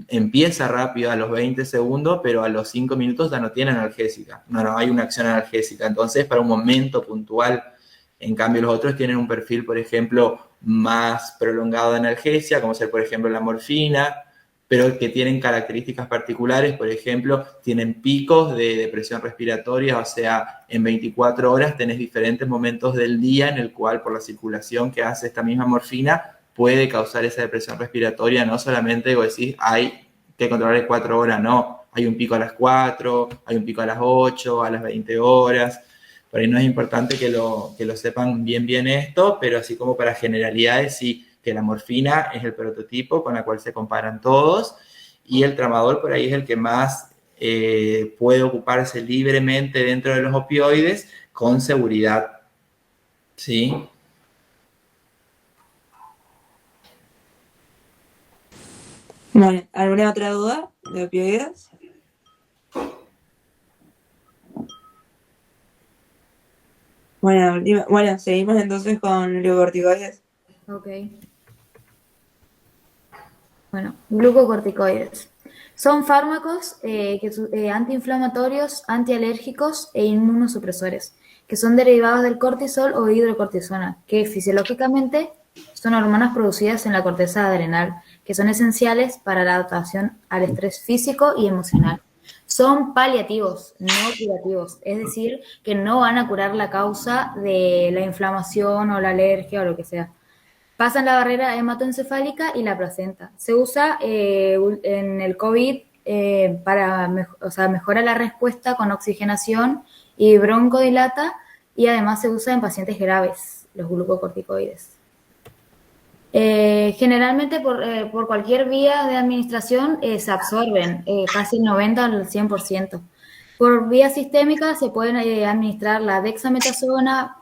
empieza rápido a los 20 segundos, pero a los 5 minutos ya no tiene analgésica, no hay una acción analgésica, entonces para un momento puntual. En cambio, los otros tienen un perfil, por ejemplo, más prolongado de analgesia, como ser, por ejemplo, la morfina, pero que tienen características particulares, por ejemplo, tienen picos de depresión respiratoria, o sea, en 24 horas tenés diferentes momentos del día en el cual, por la circulación que hace esta misma morfina, puede causar esa depresión respiratoria, no solamente digo, decís, hay que controlar 4 horas, no, hay un pico a las 4, hay un pico a las 8, a las 20 horas, por ahí no es importante que lo sepan bien esto, pero así como para generalidades, sí, que la morfina es el prototipo con la cual se comparan todos, y el tramadol por ahí es el que más puede ocuparse libremente dentro de los opioides con seguridad, ¿sí? Bueno, ¿alguna otra duda de opioides? Bueno, seguimos entonces con glucocorticoides. Ok. Bueno, glucocorticoides. Son fármacos antiinflamatorios, antialérgicos e inmunosupresores, que son derivados del cortisol o hidrocortisona, que fisiológicamente son hormonas producidas en la corteza adrenal, que son esenciales para la adaptación al estrés físico y emocional. Son paliativos, no curativos, es decir, que no van a curar la causa de la inflamación o la alergia o lo que sea. Pasan la barrera hematoencefálica y la placenta. Se usa en el COVID para mejora la respuesta con oxigenación y broncodilata, y además se usa en pacientes graves, los glucocorticoides. Generalmente por cualquier vía de administración se absorben, casi el 90 al 100%. Por vía sistémica se pueden administrar la dexametasona,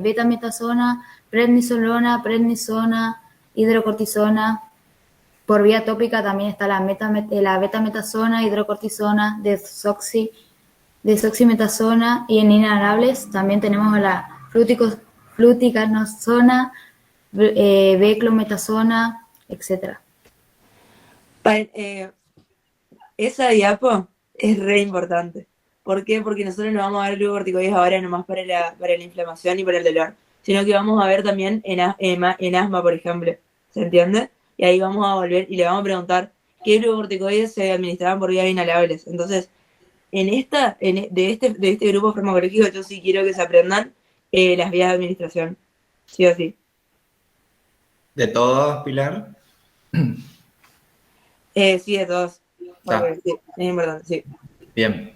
betametasona, prednisona, hidrocortisona. Por vía tópica también está la betametasona, hidrocortisona, desoximetasona, y en inhalables también tenemos la fluticasona, beclometasona, etc. Esa diapo es re importante. ¿Por qué? Porque nosotros no vamos a ver glucocorticoides ahora nomás para la inflamación y para el dolor, sino que vamos a ver también en asma, por ejemplo. ¿Se entiende? Y ahí vamos a volver y le vamos a preguntar qué glucocorticoides se administraban por vías inhalables. Entonces, de este grupo farmacológico, yo sí quiero que se aprendan las vías de administración. Sí o sí. ¿De todos, Pilar? Sí, de todos. Está. Sí, es importante, sí. Bien.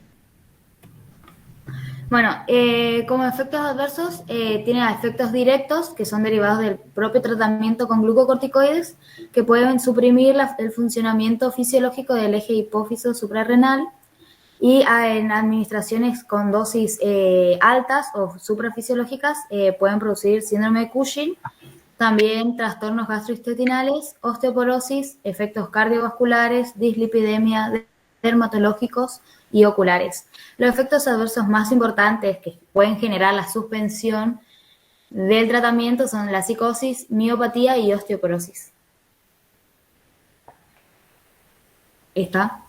Bueno, como efectos adversos, tiene efectos directos que son derivados del propio tratamiento con glucocorticoides que pueden suprimir el funcionamiento fisiológico del eje hipófiso suprarrenal y en administraciones con dosis altas o suprafisiológicas pueden producir síndrome de Cushing, también trastornos gastrointestinales, osteoporosis, efectos cardiovasculares, dislipidemia, dermatológicos y oculares. Los efectos adversos más importantes que pueden generar la suspensión del tratamiento son la psicosis, miopatía y osteoporosis. ¿Está?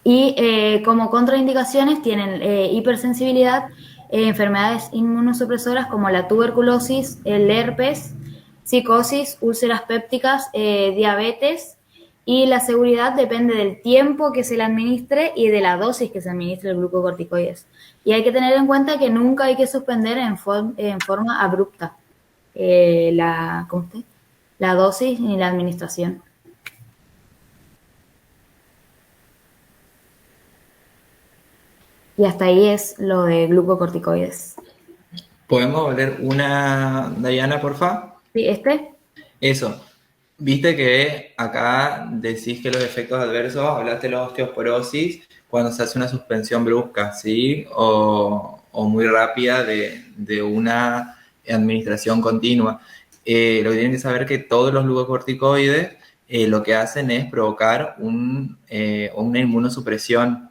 Y como contraindicaciones tienen hipersensibilidad, enfermedades inmunosupresoras como la tuberculosis, el herpes, psicosis, úlceras pépticas, diabetes, y la seguridad depende del tiempo que se le administre y de la dosis que se administre el glucocorticoides. Y hay que tener en cuenta que nunca hay que suspender en forma abrupta la dosis ni la administración. Y hasta ahí es lo de glucocorticoides. ¿Podemos volver una, Diana, porfa? ¿Sí, este? Eso. Viste que acá decís que los efectos adversos, hablaste de la osteoporosis, cuando se hace una suspensión brusca, ¿sí? O muy rápida de una administración continua. Lo que tienen que saber es que todos los glucocorticoides lo que hacen es provocar una inmunosupresión.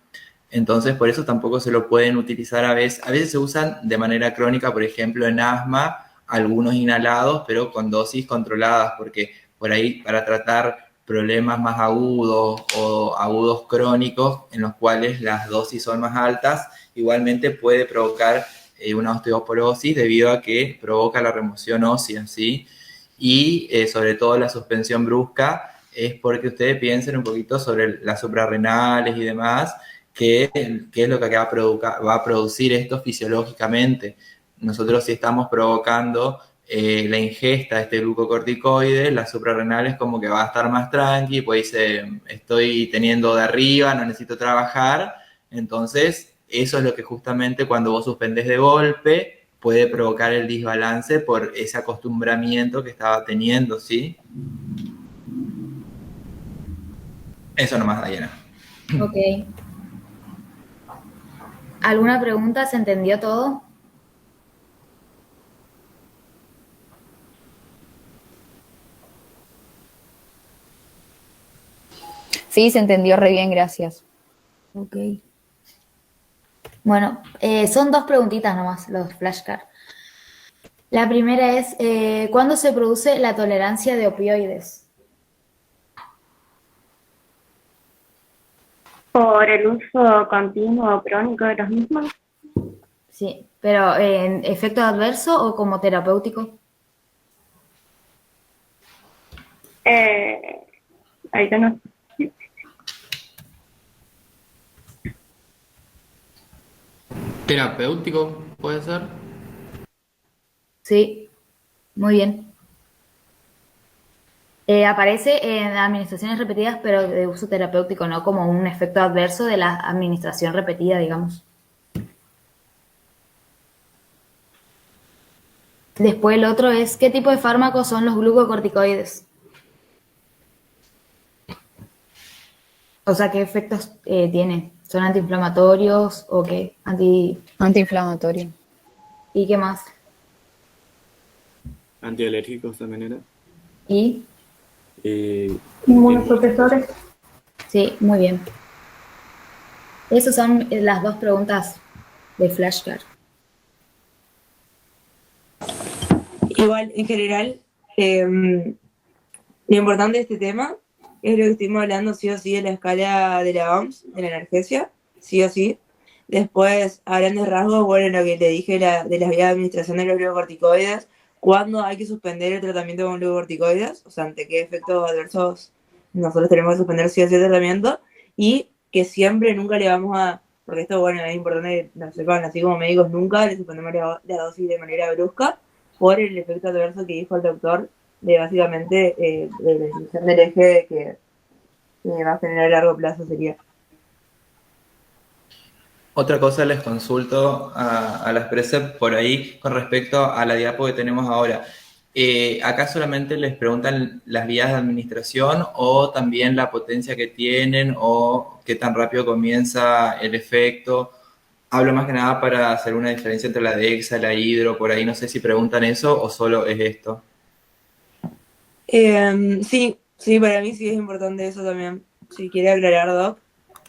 Entonces, por eso tampoco se lo pueden utilizar a veces. A veces se usan de manera crónica, por ejemplo, en asma, algunos inhalados, pero con dosis controladas, porque por ahí para tratar problemas más agudos o agudos crónicos en los cuales las dosis son más altas, igualmente puede provocar una osteoporosis debido a que provoca la remoción ósea, ¿sí? Y sobre todo la suspensión brusca es porque ustedes piensen un poquito sobre las suprarrenales y demás, qué es lo que va a producir esto fisiológicamente. Nosotros si estamos provocando la ingesta de este glucocorticoide, las suprarrenales como que va a estar más tranqui, pues dice, estoy teniendo de arriba, no necesito trabajar, entonces eso es lo que justamente cuando vos suspendés de golpe puede provocar el desbalance por ese acostumbramiento que estaba teniendo, ¿sí? Eso nomás, Diana. Ok. ¿Alguna pregunta? ¿Se entendió todo? Sí, se entendió re bien, gracias. Ok. Bueno, son dos preguntitas nomás, los flashcards. La primera es, ¿cuándo se produce la tolerancia de opioides? ¿Por el uso continuo o crónico de los mismos? Sí, pero ¿en efecto adverso o como terapéutico? Ahorita no. ¿Terapéutico puede ser? Sí, muy bien. Aparece en administraciones repetidas, pero de uso terapéutico, no como un efecto adverso de la administración repetida, digamos. Después el otro es, ¿qué tipo de fármacos son los glucocorticoides? O sea, ¿qué efectos tiene? ¿Son antiinflamatorios o qué? Antiinflamatorio. ¿Y qué más? Antialérgicos también era. ¿Y? Inmunosupresores. Sí, muy bien. Esas son las dos preguntas de flashcard. Igual, en general, lo importante de este tema es lo que estuvimos hablando sí o sí de la escala de la OMS, de la analgesia, sí o sí. Después, a grandes rasgos, bueno, lo que le dije de las vías de administración de los glucocorticoides, cuándo hay que suspender el tratamiento con glucocorticoides, o sea, ante qué efectos adversos nosotros tenemos que suspender sí o sí el tratamiento, y que siempre nunca le vamos a, porque esto, bueno, es importante que lo sepan, así como médicos, nunca le suspendemos la dosis de manera brusca por el efecto adverso que dijo el doctor de básicamente de la inducción del eje que va a generar a largo plazo sería. Otra cosa les consulto a las presep por ahí con respecto a la diapo que tenemos ahora. ¿Acá solamente les preguntan las vías de administración o también la potencia que tienen o qué tan rápido comienza el efecto? Hablo más que nada para hacer una diferencia entre la Dexa, la Hidro, por ahí no sé si preguntan eso o solo es esto. Sí, para mí sí es importante eso también. Si quiere aclarar, Doc.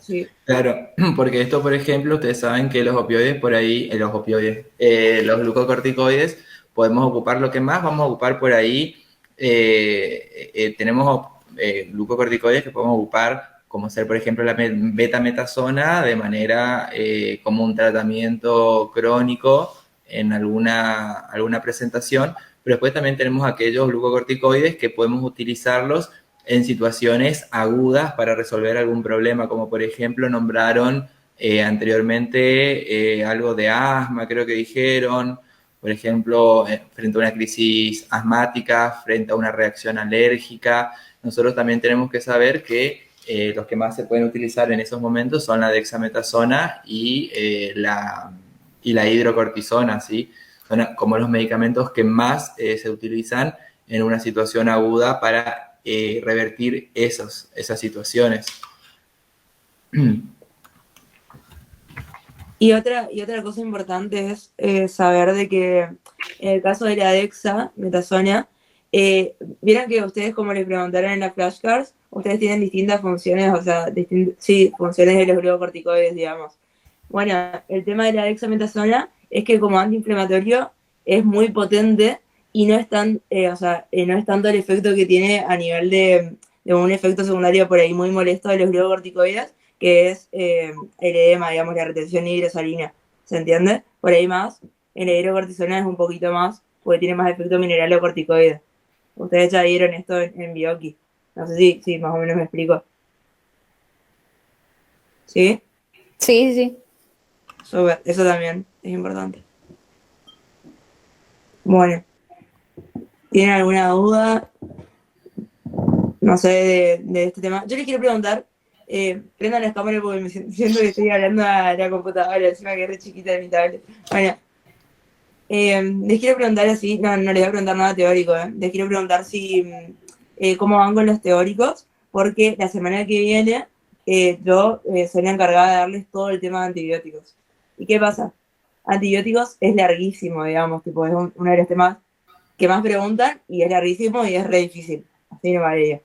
Sí. Claro, porque esto, por ejemplo, ustedes saben que los opioides por ahí, los glucocorticoides, podemos ocupar lo que más vamos a ocupar por ahí. Tenemos glucocorticoides que podemos ocupar, como ser, por ejemplo, la betametasona de manera como un tratamiento crónico en alguna presentación, pero después también tenemos aquellos glucocorticoides que podemos utilizarlos en situaciones agudas para resolver algún problema, como por ejemplo nombraron anteriormente algo de asma, creo que dijeron, por ejemplo, frente a una crisis asmática, frente a una reacción alérgica. Nosotros también tenemos que saber que los que más se pueden utilizar en esos momentos son la dexametasona y la hidrocortisona, ¿sí? Son como los medicamentos que más se utilizan en una situación aguda para revertir esas situaciones. Y otra cosa importante es saber de que en el caso de la dexametasona, vieron que ustedes, como les preguntaron en las flashcards, ustedes tienen distintas funciones, o sea, funciones de los glucocorticoides, digamos. Bueno, el tema de la dexametasona es que como antiinflamatorio es muy potente y no es tan, no es tanto el efecto que tiene a nivel de un efecto secundario por ahí muy molesto de los glucocorticoides, que es el edema, digamos, la retención hidrosalina. ¿Se entiende? Por ahí más, en la hidrocortisona es un poquito más, porque tiene más efecto mineralocorticoide. Ustedes ya vieron esto en Bioki. No sé si más o menos me explico. ¿Sí? Sí. Super, eso también es importante. Bueno. ¿Tienen alguna duda? No sé, de este tema. Yo les quiero preguntar, prendan las cámaras porque me siento que estoy hablando a la computadora, encima que es re chiquita de mi tablet. Bueno, les quiero preguntar así, no les voy a preguntar nada teórico, les quiero preguntar si cómo van con los teóricos, porque la semana que viene yo soy la encargada de darles todo el tema de antibióticos. ¿Y qué pasa? Antibióticos es larguísimo, digamos, tipo, es uno de los temas que más preguntan y es larguísimo y es re difícil. Así no vale.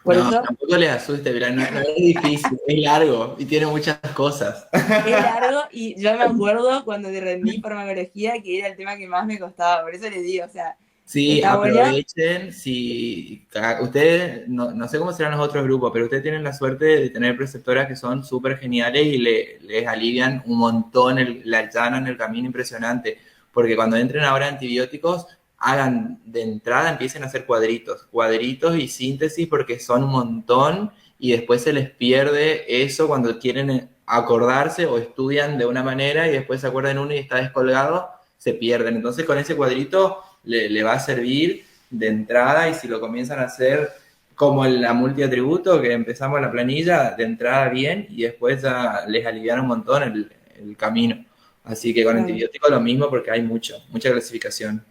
Por no, eso, tampoco les asuste, pero no es difícil, es largo y tiene muchas cosas. es largo y yo me acuerdo cuando te rendí farmacología que era el tema que más me costaba. Por eso les digo, o sea, Sí, está bueno. aprovechen, si ustedes, no sé cómo serán los otros grupos, pero ustedes tienen la suerte de tener preceptoras que son súper geniales y les alivian un montón, le allanan el camino impresionante, porque cuando entren ahora antibióticos, hagan de entrada, empiecen a hacer cuadritos y síntesis porque son un montón y después se les pierde eso cuando quieren acordarse o estudian de una manera y después se acuerdan uno y está descolgado, se pierden. Entonces con ese cuadrito le va a servir de entrada y si lo comienzan a hacer como la multiatributo, que empezamos la planilla de entrada bien y después ya les alivian un montón el camino. Así que con antibióticos lo mismo porque hay mucha clasificación.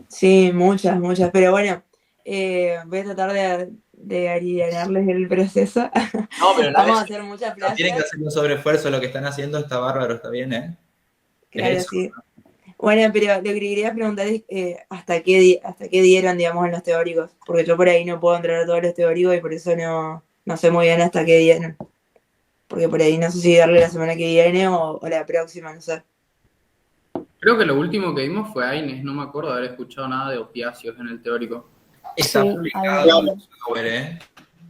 Sí, muchas, pero bueno, voy a tratar de aliviarles el proceso. No, pero no vamos a hacer muchas no tienen que hacer un sobreesfuerzo, lo que están haciendo está bárbaro, está bien, ¿eh? Claro, sí. Bueno, pero lo que quería preguntar es hasta qué dieron, digamos, en los teóricos, porque yo por ahí no puedo entrar a todos los teóricos y por eso no sé muy bien hasta qué dieron. Porque por ahí no sé si darle la semana que viene o la próxima, no sé. Creo que lo último que vimos fue AINES, no me acuerdo de haber escuchado nada de opiáceos en el teórico. Está publicado, ¿eh?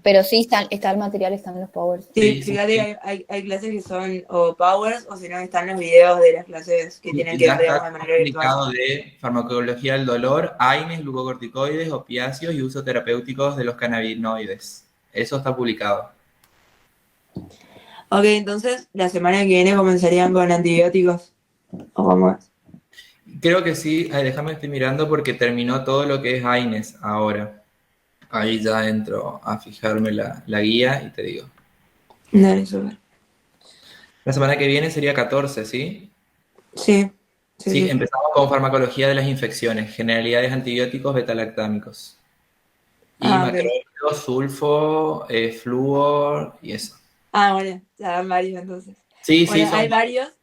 Pero sí está el material, están los powers. Sí, fíjate, hay clases que son o powers o si no están los videos de las clases que tienen que Ya ver, digamos, está de manera virtual. publicado de farmacología del dolor, AINES, glucocorticoides, opiáceos y uso terapéuticos de los cannabinoides. Eso está publicado. Ok, entonces la semana que viene comenzarían con antibióticos. ¿O cómo es? Creo que sí. Ay, déjame, estoy mirando porque terminó todo lo que es AINES ahora. Ahí ya entro a fijarme la guía y te digo. Dale, súper. La semana que viene sería 14, ¿sí? Sí. Sí, empezamos con farmacología de las infecciones, generalidades antibióticos betalactámicos. Y Ok. macrólidos, sulfo, flúor y eso. Bueno, ya dan varios entonces. Sí, Bueno, sí,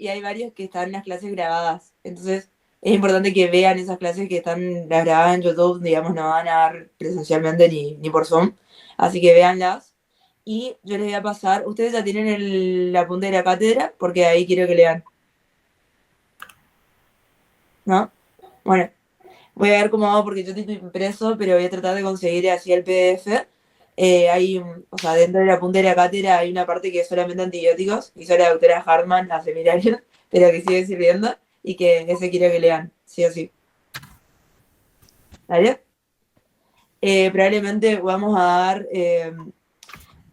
hay varios que están en las clases grabadas. Entonces, es importante que vean esas clases que están las grabadas en YouTube, digamos, no van a dar presencialmente ni por Zoom. Así que véanlas. Y yo les voy a pasar, ustedes ya tienen la punta de la cátedra, porque ahí quiero que lean. ¿No? Bueno, voy a ver cómo hago porque yo tengo impreso, pero voy a tratar de conseguir así el PDF. O sea, dentro de la punta de la cátedra hay una parte que es solamente antibióticos, hizo la doctora Hartman hace 1000 años, pero que sigue sirviendo y que ese quiero que lean, sí o sí. ¿Vale? Probablemente vamos a dar,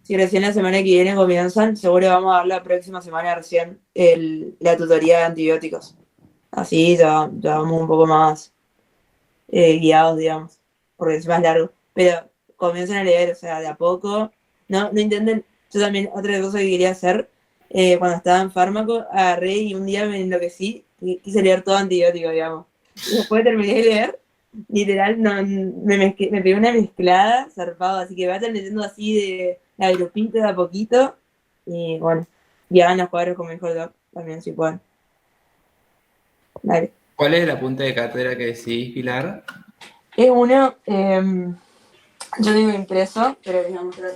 si recién la semana que viene comienzan, seguro vamos a dar la próxima semana recién la tutoría de antibióticos. Así ya vamos un poco más guiados, digamos, porque es más largo. Pero comiencen a leer, o sea, de a poco. No intenten. Yo también, otra cosa que quería hacer, cuando estaba en fármaco, agarré y un día me enloquecí y quise leer todo antibiótico, digamos. Y después terminé de leer, literal, me pegué una mezclada, zarpado. Así que vayan leyendo así de la grupita de a poquito. Y bueno, y hagan los cuadros con mejor doc también, si pueden. Dale. ¿Cuál es la punta de cátedra que decís, Pilar? Es uno, yo digo impreso, pero les voy a mostrar.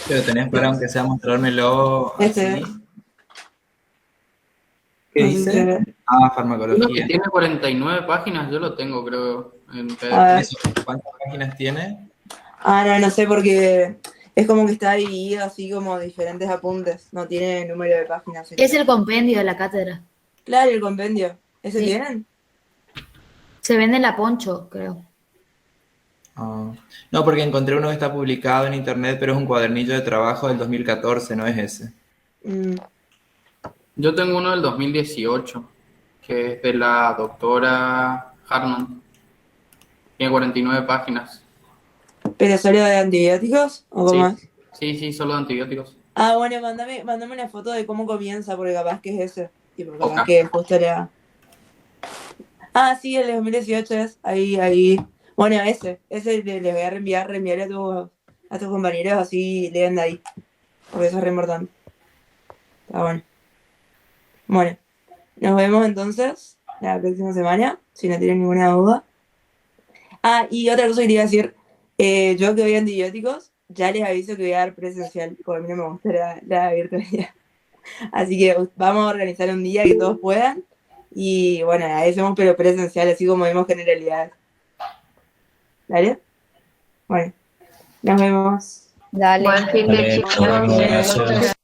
Pero tenés para, aunque sea, mostrármelo así. ¿Qué dice? Uno que Farmacología. tiene 49 páginas, yo lo tengo, creo, en ¿Eso? ¿Cuántas páginas tiene? No sé, porque es como que está dividido así como diferentes apuntes, no tiene número de páginas. Es el compendio de la cátedra. Claro, el compendio. ¿Ese Sí. tienen? Se vende en la Poncho, creo. No, porque encontré uno que está publicado en internet, pero es un cuadernillo de trabajo del 2014, no es ese. Yo tengo uno del 2018, que es de la doctora Hartman. Tiene 49 páginas. ¿Pero solo de antibióticos? ¿O cómo es? Sí, solo de antibióticos. Bueno, mándame una foto de cómo comienza, porque capaz que es ese. Tipo, capaz Ok. que justo era... Sí, el de 2018 es. Ahí. Bueno, ese les voy a reenviar a tus compañeros, así leen de ahí. Porque eso es re importante. Está bueno. Bueno, nos vemos entonces la próxima semana, si no tienen ninguna duda. Y otra cosa que quería decir, yo que doy antibióticos, ya les aviso que voy a dar presencial, porque a mí no me gusta la virtualidad. Así que vamos a organizar un día que todos puedan. Y bueno, ahí hacemos pero presencial, así como vemos generalidades. ¿Dale? Bueno, nos vemos. Dale. Dale, gracias.